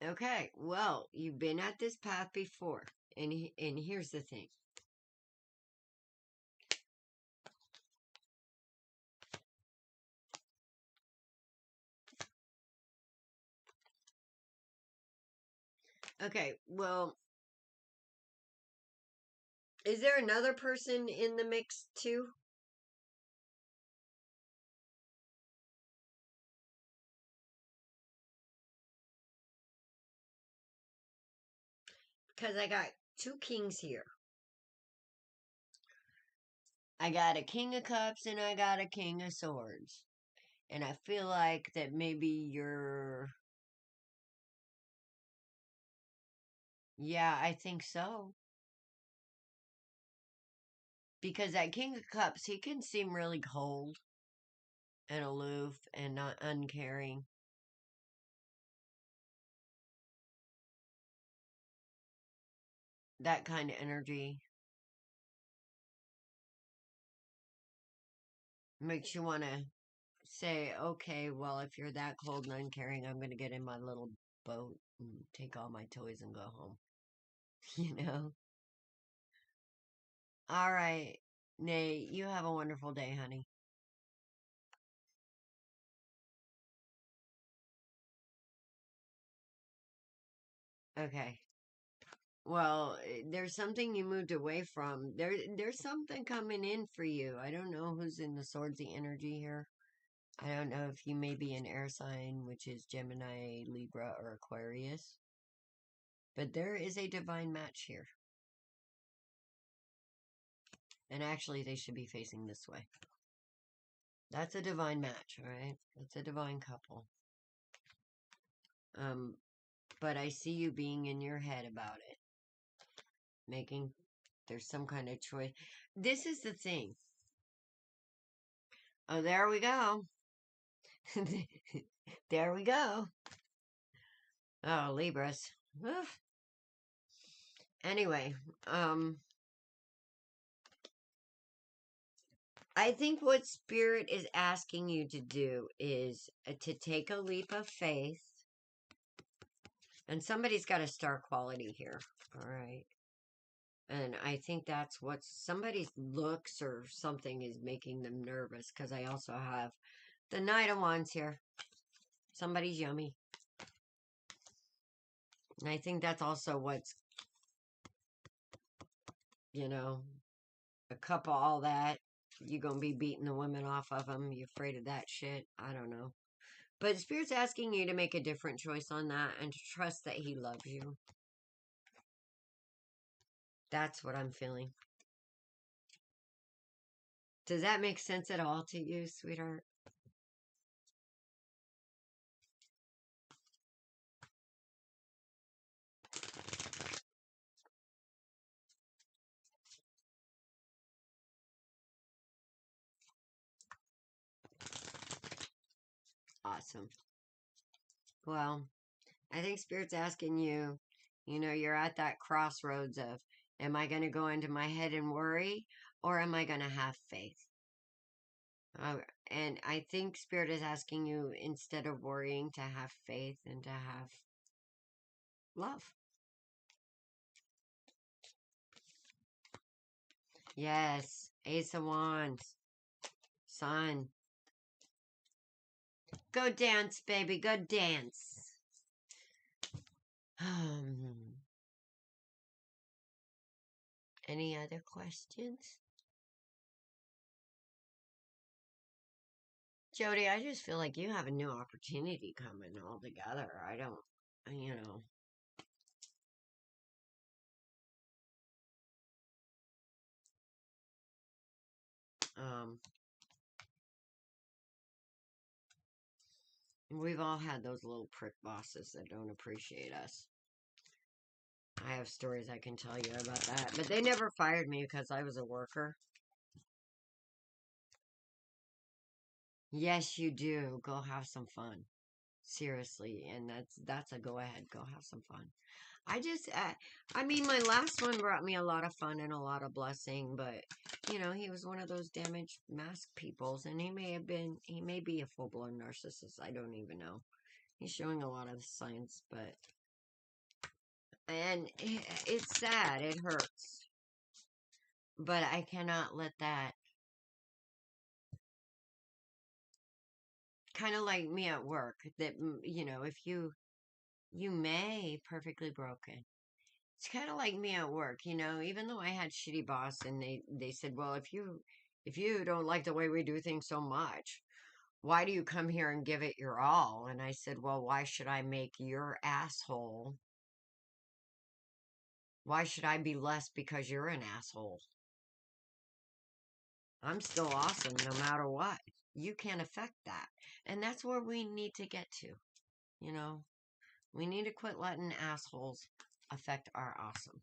Okay, well, you've been at this path before. And here's the thing. Okay, well, is there another person in the mix too? Because I got two kings here. I got a king of cups and I got a king of swords. And I feel like that maybe you're... Yeah, I think so. Because that king of cups, he can seem really cold and aloof and not uncaring. That kind of energy makes you want to say, okay, well, if you're that cold and uncaring, I'm going to get in my little boat and take all my toys and go home. You know? All right. Nate, you have a wonderful day, honey. Okay. Well, there's something you moved away from. There's something coming in for you. I don't know who's in the swordsy energy here. I don't know if you may be an air sign, which is Gemini, Libra, or Aquarius. But there is a divine match here. And actually, they should be facing this way. That's a divine match, right? That's a divine couple. But I see you being in your head about it. There's some kind of choice. This is the thing. Oh, there we go. There we go. Oh, Libras. Oof. Anyway, I think what Spirit is asking you to do is to take a leap of faith. And somebody's got a star quality here. All right. And I think that's what somebody's looks or something is making them nervous. Because I also have the Knight of Wands here. Somebody's yummy. And I think that's also what's, you know, a cup of all that. You gonna be beating the women off of him? You afraid of that shit? I don't know. But Spirit's asking you to make a different choice on that and to trust that he loves you. That's what I'm feeling. Does that make sense at all to you, sweetheart? Awesome. Well, I think Spirit's asking you, you're at that crossroads of, am I going to go into my head and worry, or am I going to have faith? Uh, and I think Spirit is asking you, instead of worrying, to have faith and to have love. Yes, Ace of Wands, Sun. Go dance, baby, go dance. Any other questions? Jody, I just feel like you have a new opportunity coming all together. I don't, you know. We've all had those little prick bosses that don't appreciate us. I have stories I can tell you about that. But they never fired me because I was a worker. Yes, you do. Go have some fun. Seriously. And that's a go ahead. Go have some fun. I mean, my last one brought me a lot of fun and a lot of blessing, but, he was one of those damaged mask peoples, and he may be a full-blown narcissist. I don't even know. He's showing a lot of signs, and it's sad. It hurts. But I cannot let that, kind of like me at work, that, if you may perfectly broken. It's kind of like me at work, even though I had shitty boss and they said, well, if you don't like the way we do things so much, why do you come here and give it your all? And I said, well, why should I make your asshole? Why should I be less because you're an asshole? I'm still awesome no matter what. You can't affect that. And that's where we need to get to, you know? We need to quit letting assholes affect our awesome.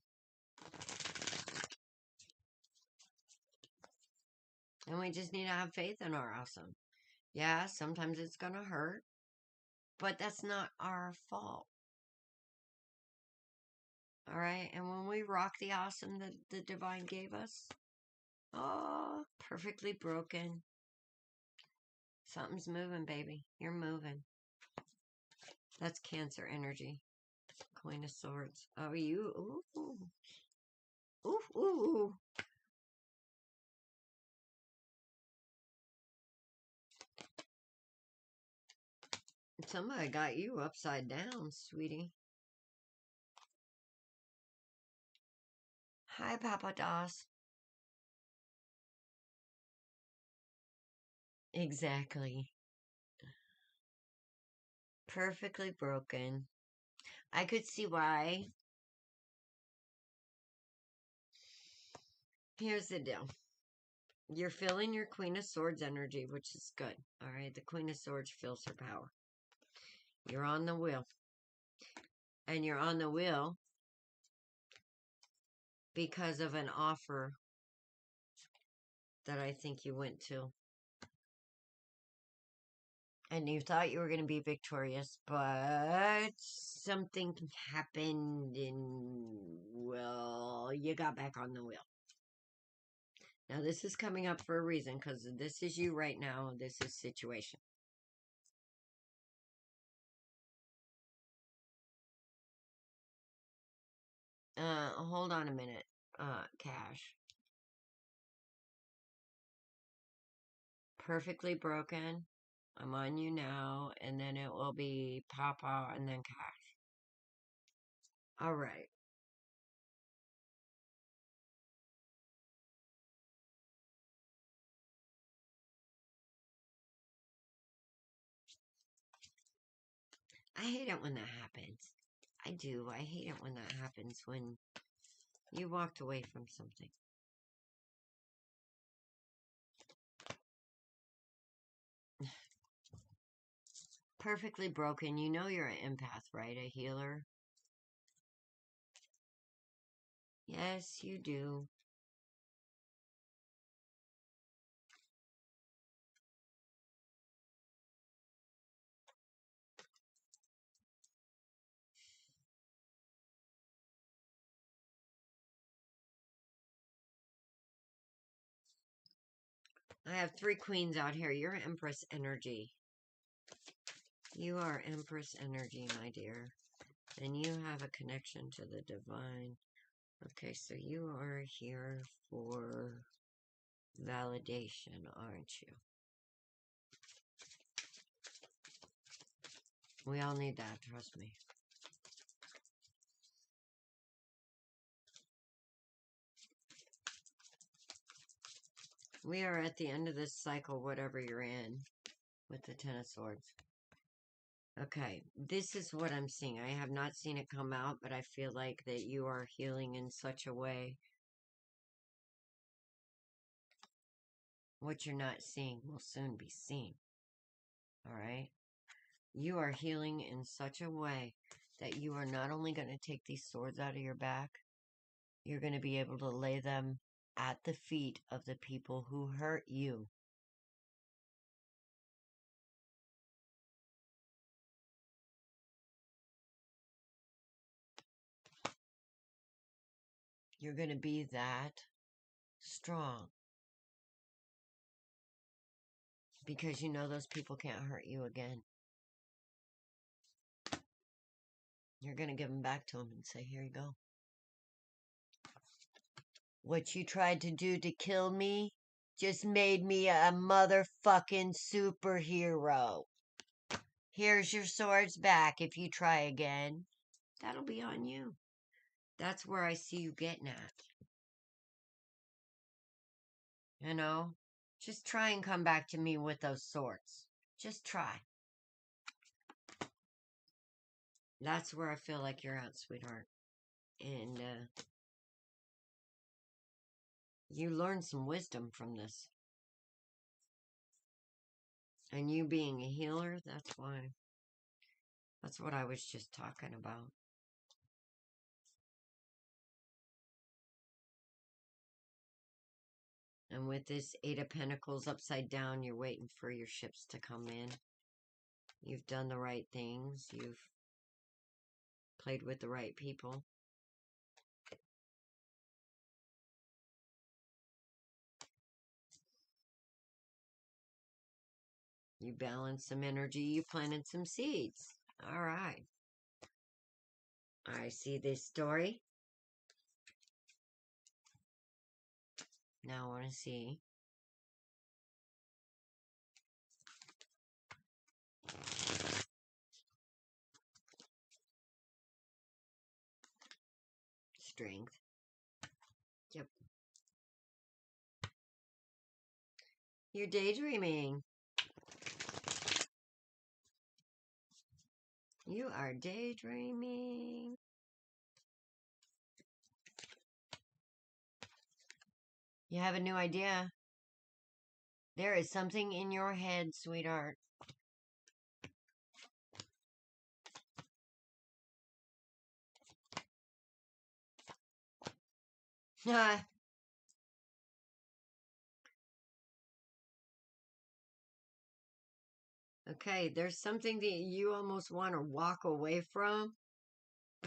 And we just need to have faith in our awesome. Yeah, sometimes it's going to hurt, but that's not our fault. All right? And when we rock the awesome that the divine gave us, oh, perfectly broken. Something's moving, baby. You're moving. That's Cancer energy. Queen of Swords. Oh, you. Ooh. Ooh, ooh. Somebody got you upside down, sweetie. Hi, Papa Doss. Exactly. Perfectly broken. I could see why. Here's the deal. You're feeling your Queen of Swords energy, which is good. All right. The Queen of Swords feels her power. You're on the wheel. And you're on the wheel because of an offer that I think you went to. And you thought you were going to be victorious, but something happened and, well, you got back on the wheel. Now, this is coming up for a reason, because this is you right now. This is situation. Hold on a minute. Cash. Perfectly broken. I'm on you now, and then it will be Papa and then cash. All right. I hate it when that happens. I do. I hate it when that happens, when you walked away from something. Perfectly broken. You know you're an empath, right? A healer? Yes, you do. I have 3 queens out here. You're Empress energy. You are Empress energy, my dear. And you have a connection to the divine. Okay, so you are here for validation, aren't you? We all need that, trust me. We are at the end of this cycle, whatever you're in, with the Ten of Swords. Okay, this is what I'm seeing. I have not seen it come out, but I feel like that you are healing in such a way. What you're not seeing will soon be seen. Alright? You are healing in such a way that you are not only going to take these swords out of your back, you're going to be able to lay them at the feet of the people who hurt you. You're going to be that strong. Because you know those people can't hurt you again. You're going to give them back to them and say, here you go. What you tried to do to kill me just made me a motherfucking superhero. Here's your swords back if you try again. That'll be on you. That's where I see you getting at. You know? Just try and come back to me with those swords. Just try. That's where I feel like you're at, sweetheart. And, you learned some wisdom from this. And you being a healer, that's why. That's what I was just talking about. And with this 8 of Pentacles upside down, you're waiting for your ships to come in. You've done the right things. You've played with the right people. You balanced some energy. You planted some seeds. All right. I see this story. Now I want to see. Strength. Yep. You're daydreaming. You are daydreaming. You have a new idea. There is something in your head, sweetheart. Okay, there's something that you almost want to walk away from,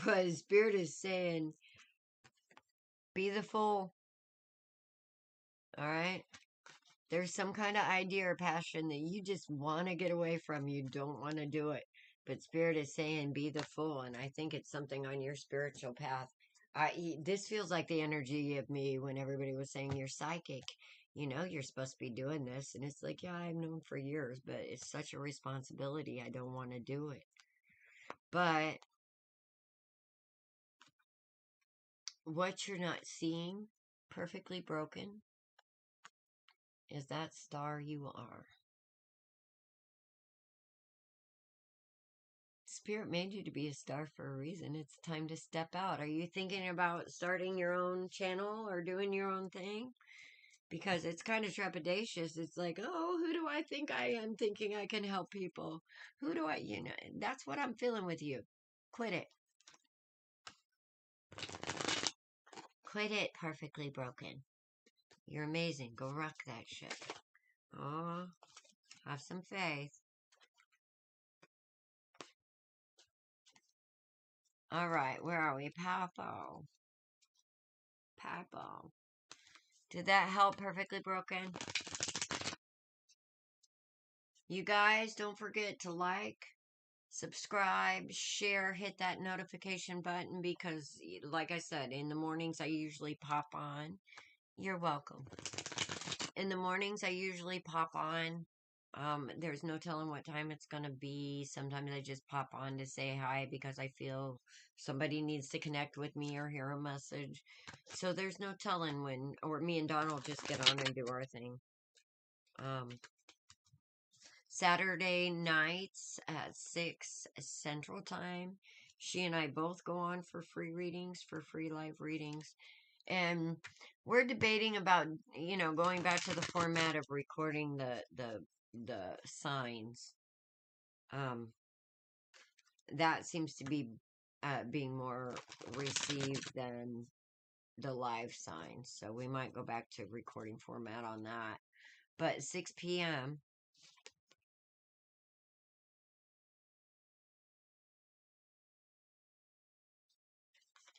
but Spirit is saying, be the fool. All right? There's some kind of idea or passion that you just want to get away from. You don't want to do it. But Spirit is saying, be the fool. And I think it's something on your spiritual path. This feels like the energy of me when everybody was saying you're psychic. You know, you're supposed to be doing this. And it's like, yeah, I've known for years, but it's such a responsibility. I don't want to do it. But what you're not seeing, perfectly broken, is that star you are. Spirit made you to be a star for a reason. It's time to step out. Are you thinking about starting your own channel or doing your own thing? Because it's kind of trepidatious. It's like, oh, who do I think I am thinking I can help people? Who do I, that's what I'm feeling with you. Quit it. Quit it, Perfectly Broken. You're amazing. Go rock that shit. Oh, have some faith. All right, where are we? Papo. Papo. Did that help, Perfectly Broken? You guys, don't forget to like, subscribe, share, hit that notification button because, like I said, in the mornings I usually pop on. You're welcome. In the mornings I usually pop on. There's no telling what time it's going to be. Sometimes I just pop on to say hi because I feel somebody needs to connect with me or hear a message. So there's no telling when, or me and Donald just get on and do our thing. Saturday nights at 6 Central Time. She and I both go on for free readings, for free live readings. And we're debating about, going back to the format of recording the signs. That seems to be being more received than the live signs. So we might go back to recording format on that. But 6 p.m.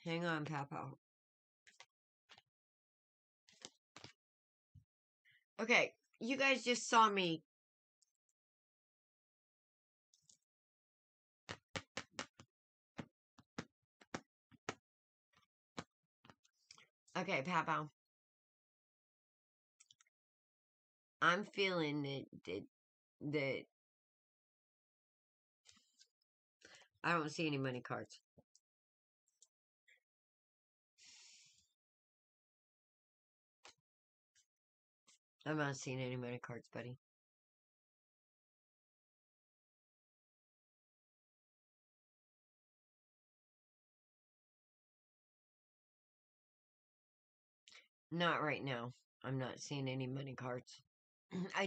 Hang on, Papa. Okay, you guys just saw me. Okay, Papa. I'm feeling that I don't see any money cards. I'm not seeing any money cards, buddy. Not right now. I'm not seeing any money cards.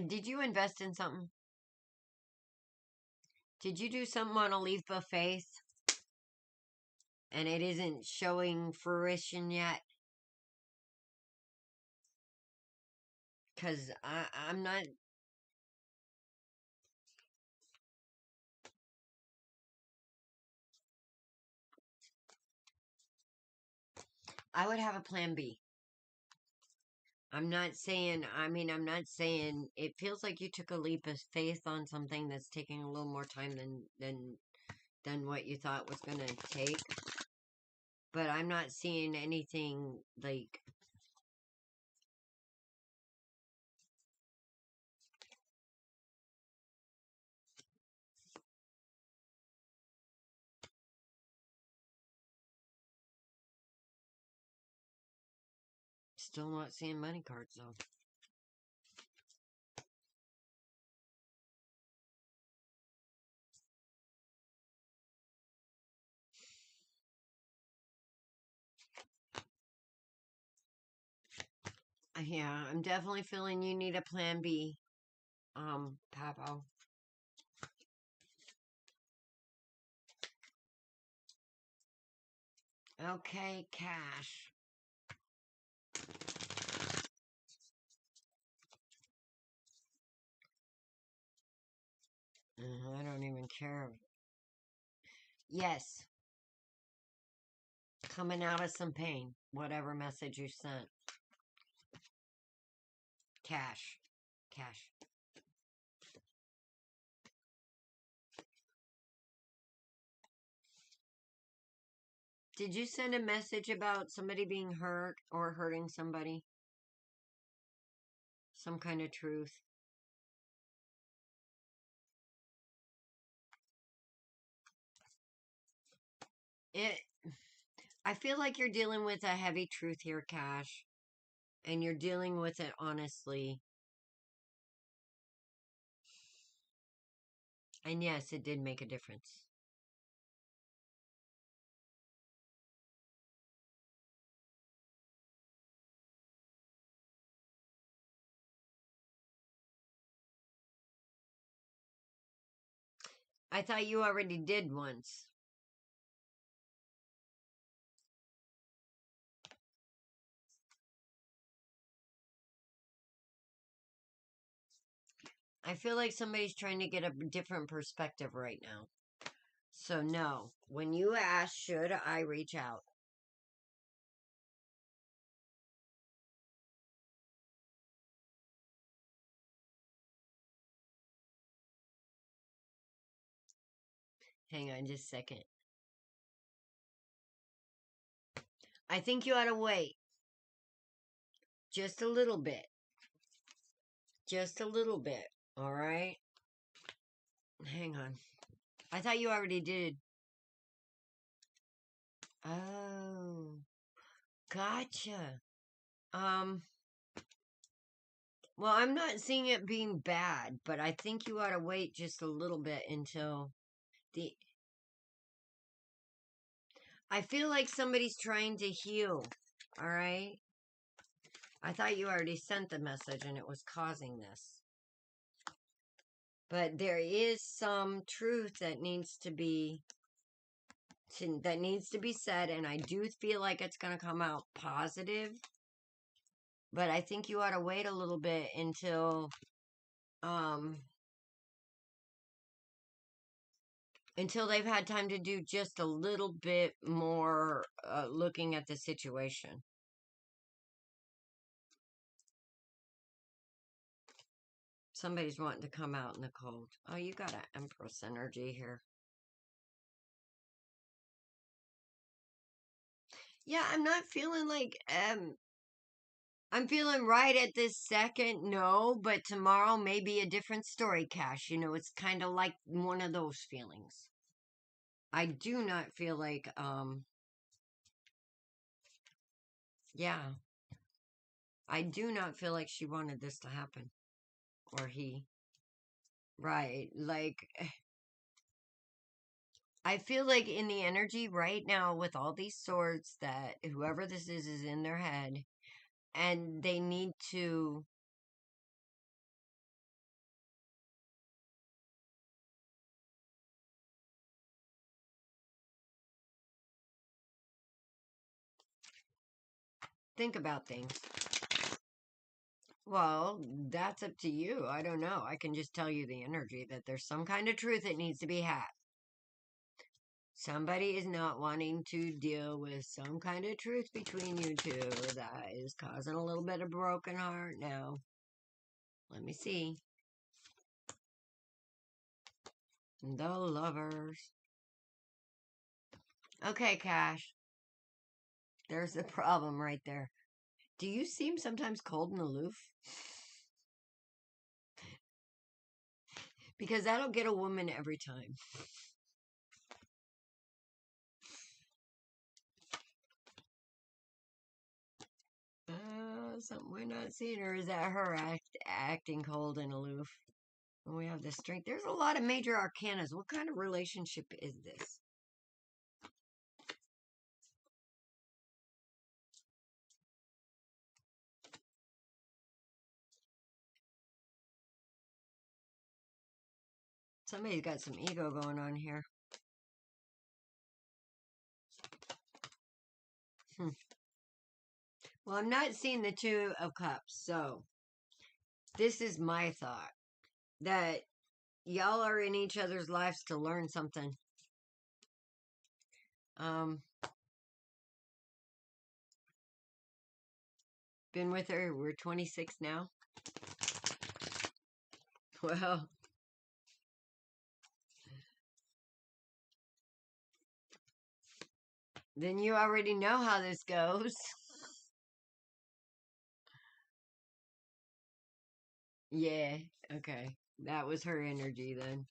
Did you invest in something? Did you do something on a leap of faith? And it isn't showing fruition yet? Because I'm not... I would have a plan B. I'm not saying, I'm not saying, it feels like you took a leap of faith on something that's taking a little more time than what you thought was going to take. But I'm not seeing anything, like... Still not seeing money cards, though. Yeah, I'm definitely feeling you need a plan B, Papo. Okay, cash. I don't even care. Yes. Coming out of some pain. Whatever message you sent. Cash. Cash. Did you send a message about somebody being hurt or hurting somebody? Some kind of truth? I feel like you're dealing with a heavy truth here, Cash. And you're dealing with it honestly. And yes, it did make a difference. I thought you already did once. I feel like somebody's trying to get a different perspective right now. So, no. When you ask, should I reach out? Hang on just a second. I think you ought to wait. Just a little bit. Just a little bit. All right? Hang on. I thought you already did. Oh. Gotcha. Well, I'm not seeing it being bad, but I think you ought to wait just a little bit until the. I feel like somebody's trying to heal. All right? I thought you already sent the message and it was causing this. But there is some truth that needs to be said, and I do feel like it's going to come out positive. But I think you ought to wait a little bit until they've had time to do just a little bit more looking at the situation. Somebody's wanting to come out in the cold. Oh, you got an Empress energy here. Yeah, I'm not feeling like I'm feeling right at this second, no, but tomorrow may be a different story, Cash. You know, it's kind of like one of those feelings. I do not feel like, yeah, I do not feel like she wanted this to happen. Or he. Right. Like, I feel like in the energy right now with all these swords that whoever this is in their head and they need to think about things. Well, that's up to you. I don't know. I can just tell you the energy that there's some kind of truth that needs to be had. Somebody is not wanting to deal with some kind of truth between you two that is causing a little bit of broken heart now. Let me see. The Lovers. Okay, Cash. There's the problem right there. Do you seem sometimes cold and aloof? Because that'll get a woman every time. Something we're not seeing, or is that her acting cold and aloof? And we have the strength. There's a lot of major arcanas. What kind of relationship is this? Somebody's got some ego going on here. Well, I'm not seeing the Two of Cups, so this is my thought. That y'all are in each other's lives to learn something. Been with her, we're 26 now. Well, then you already know how this goes. Yeah, okay. That was her energy then.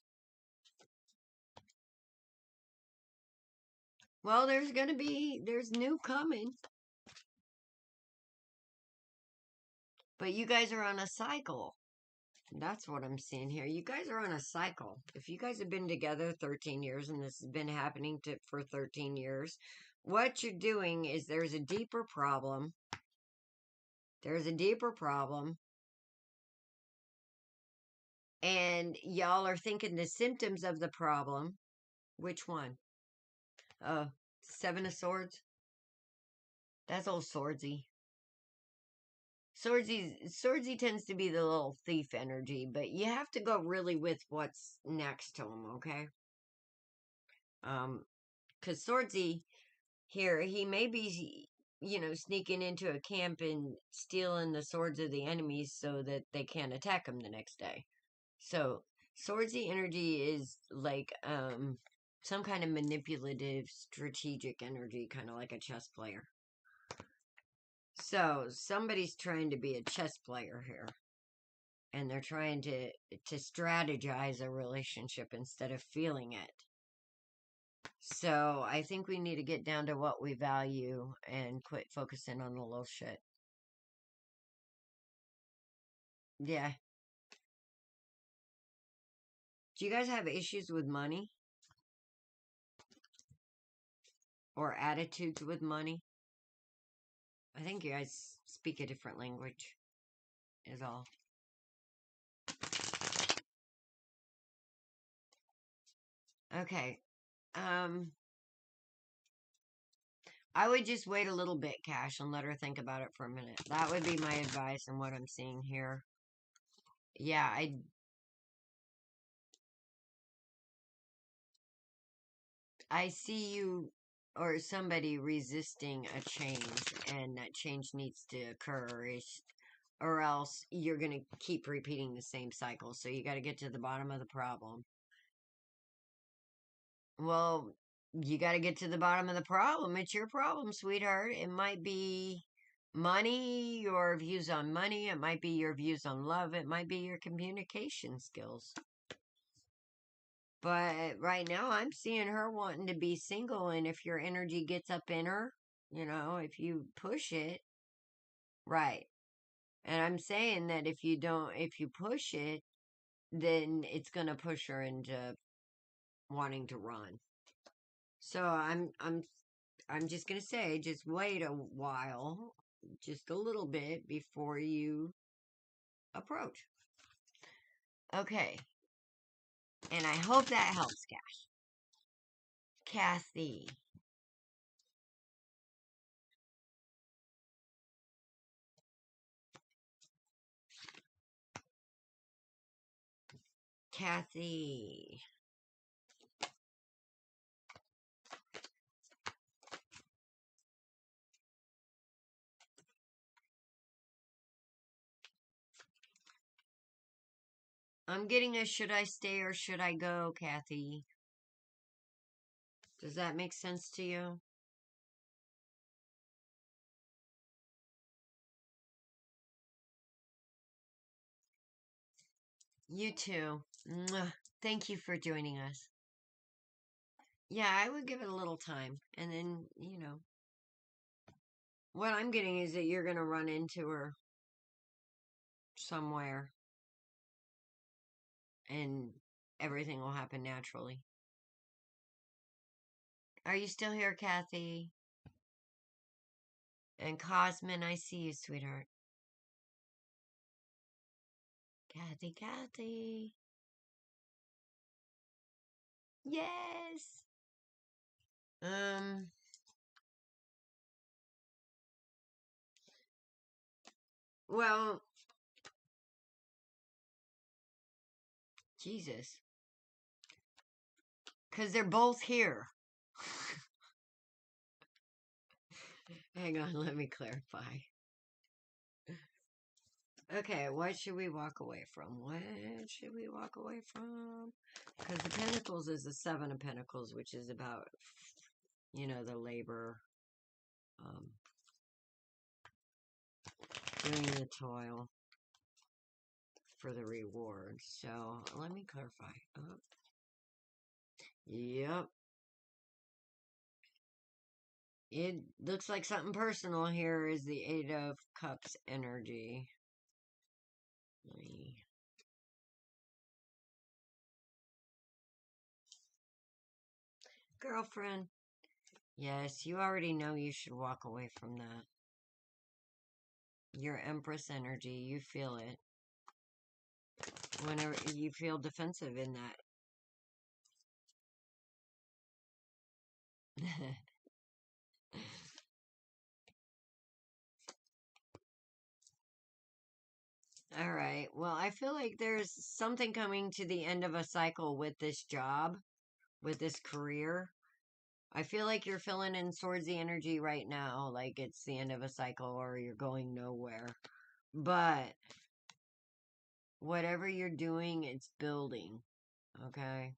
Well, there's new coming. But you guys are on a cycle. That's what I'm seeing here. You guys are on a cycle. If you guys have been together 13 years and this has been happening for 13 years, what you're doing is there's a deeper problem. There's a deeper problem. And y'all are thinking the symptoms of the problem. Which one? Seven of Swords. That's old Swordsy. Swordsy tends to be the little thief energy, but you have to go really with what's next to him, okay? Because Swordsy here, he may be, sneaking into a camp and stealing the swords of the enemies so that they can't attack him the next day. So, Swordsy energy is like, some kind of manipulative, strategic energy, kind of like a chess player. So, somebody's trying to be a chess player here. And they're trying to strategize a relationship instead of feeling it. So I think we need to get down to what we value and quit focusing on the little shit. Yeah. Do you guys have issues with money? Or attitudes with money? I think you guys speak a different language, is all. Okay. I would just wait a little bit, Cash, and let her think about it for a minute. That would be my advice and what I'm seeing here. Yeah, I see you or somebody resisting a change, and that change needs to occur, or else you're going to keep repeating the same cycle. So you got to get to the bottom of the problem. Well, you got to get to the bottom of the problem. It's your problem, sweetheart. It might be money, your views on money. It might be your views on love. It might be your communication skills. But right now, I'm seeing her wanting to be single, and if your energy gets up in her, if you push it, right. And I'm saying that if you push it, then it's gonna push her into wanting to run. So I'm just gonna say, just wait a while, just a little bit before you approach. Okay. And I hope that helps, Cash. Kathy. Kathy. I'm getting a should I stay or should I go, Kathy? Does that make sense to you? You too. Mwah. Thank you for joining us. Yeah, I would give it a little time. And then, what I'm getting is that you're going to run into her somewhere and everything will happen naturally. Are you still here, Kathy? And Cosmin, I see you, sweetheart. Kathy. Yes. Well, Jesus. Because they're both here. Hang on, let me clarify. Okay, what should we walk away from? What should we walk away from? Because the Pentacles is the Seven of Pentacles, which is about, the labor, doing the toil for the reward. So, let me clarify. Yep. It looks like something personal here is the Eight of Cups energy. Girlfriend. Yes, you already know you should walk away from that. Your Empress energy, you feel it. whenever you feel defensive in that. All right. Well, I feel like there's something coming to the end of a cycle with this job, with this career. I feel like you're filling in towards the energy right now, like it's the end of a cycle or you're going nowhere. But whatever you're doing, it's building. Okay?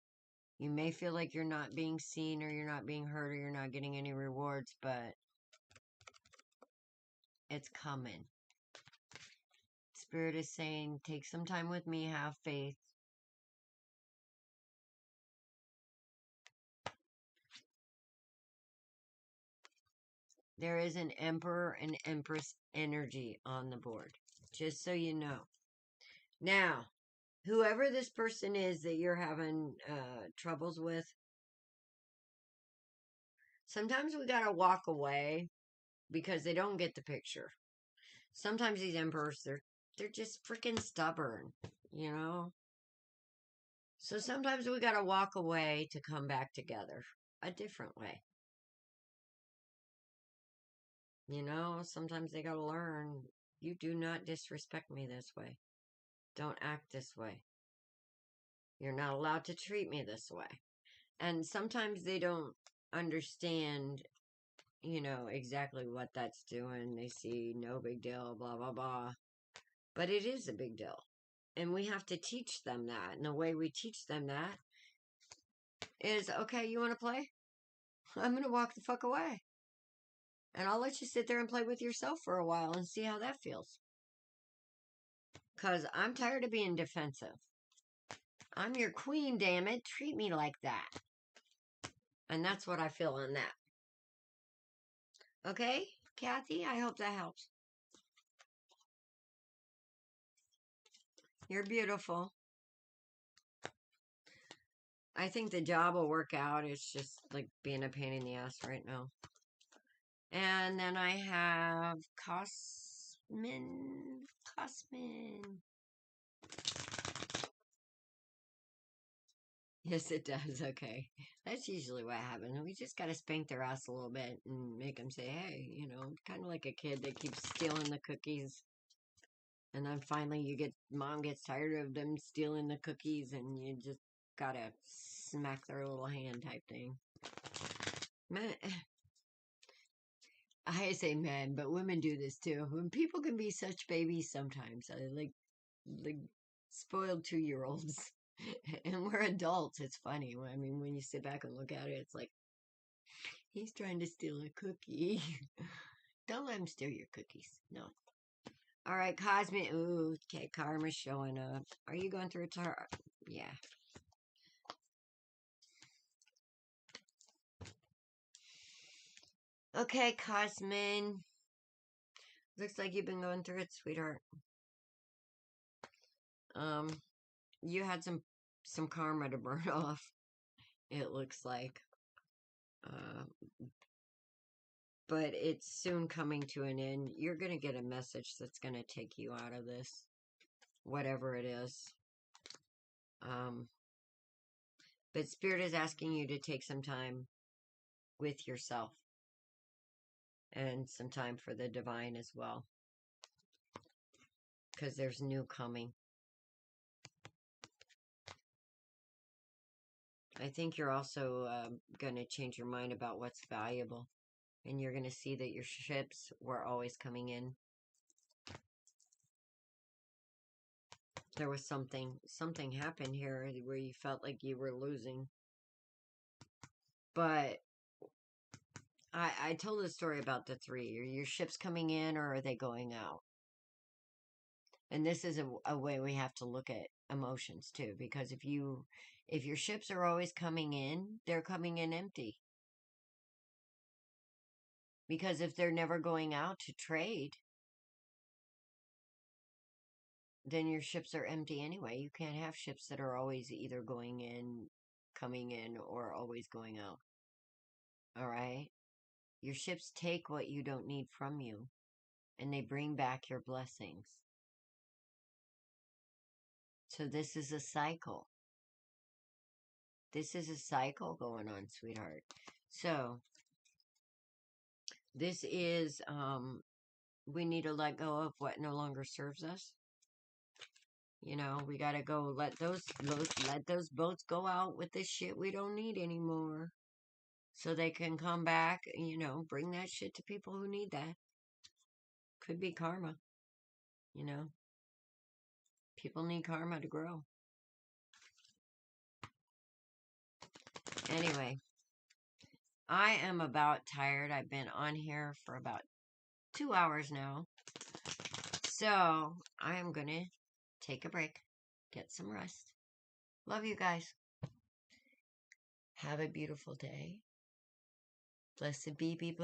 You may feel like you're not being seen or you're not being heard or you're not getting any rewards, but it's coming. Spirit is saying, take some time with me, have faith. There is an Emperor and Empress energy on the board, just so you know. Now, whoever this person is that you're having troubles with, sometimes we gotta walk away because they don't get the picture. Sometimes these emperors, they're just freaking stubborn, you know? So sometimes we gotta walk away to come back together a different way. You know, sometimes they gotta learn, you do not disrespect me this way. Don't act this way. You're not allowed to treat me this way. And sometimes they don't understand, you know, exactly what that's doing. They see no big deal, blah, blah, blah. But it is a big deal. And we have to teach them that. And the way we teach them that is, okay, you want to play? I'm going to walk the fuck away. And I'll let you sit there and play with yourself for a while and see how that feels. Because I'm tired of being defensive. I'm your queen, damn it. Treat me like that. And that's what I feel on that. Okay, Kathy? I hope that helps. You're beautiful. I think the job will work out. It's just like being a pain in the ass right now. And then I have Cosmin. Yes, it does. Okay. That's usually what happens. We just got to spank their ass a little bit and make them say, hey, you know, kind of like a kid that keeps stealing the cookies. And then finally mom gets tired of them stealing the cookies and you just got to smack their little hand type thing. Man, I say men, but women do this too. When people can be such babies sometimes, like spoiled 2-year-olds, and we're adults. It's funny. I mean, when you sit back and look at it, it's like he's trying to steal a cookie. Don't let him steal your cookies. No. All right, Cosmic. Ooh, okay, Karma's showing up. Are you going through a tar? Yeah. Okay, Cosmin. Looks like you've been going through it, sweetheart. You had some karma to burn off. It looks like, uh, but it's soon coming to an end. You're gonna get a message that's gonna take you out of this, whatever it is. But Spirit is asking you to take some time with yourself and some time for the divine as well, because there's new coming. I think you're also going to change your mind about what's valuable. And you're going to see that your ships were always coming in. There was something happened here where you felt like you were losing. But I told a story about the 3. Are your ships coming in or are they going out? And this is a way we have to look at emotions too. Because if your ships are always coming in, they're coming in empty. Because if they're never going out to trade, then your ships are empty anyway. You can't have ships that are always either going in, coming in, or always going out. Alright? Your ships take what you don't need from you, and they bring back your blessings. So this is a cycle. This is a cycle going on, sweetheart. So this is, we need to let go of what no longer serves us. You know, we gotta go let those boats go out with this shit we don't need anymore. So they can come back, you know, bring that shit to people who need that. Could be karma, you know. People need karma to grow. Anyway, I am about tired. I've been on here for about 2 hours now. So I am going to take a break, get some rest. Love you guys. Have a beautiful day. Blessed be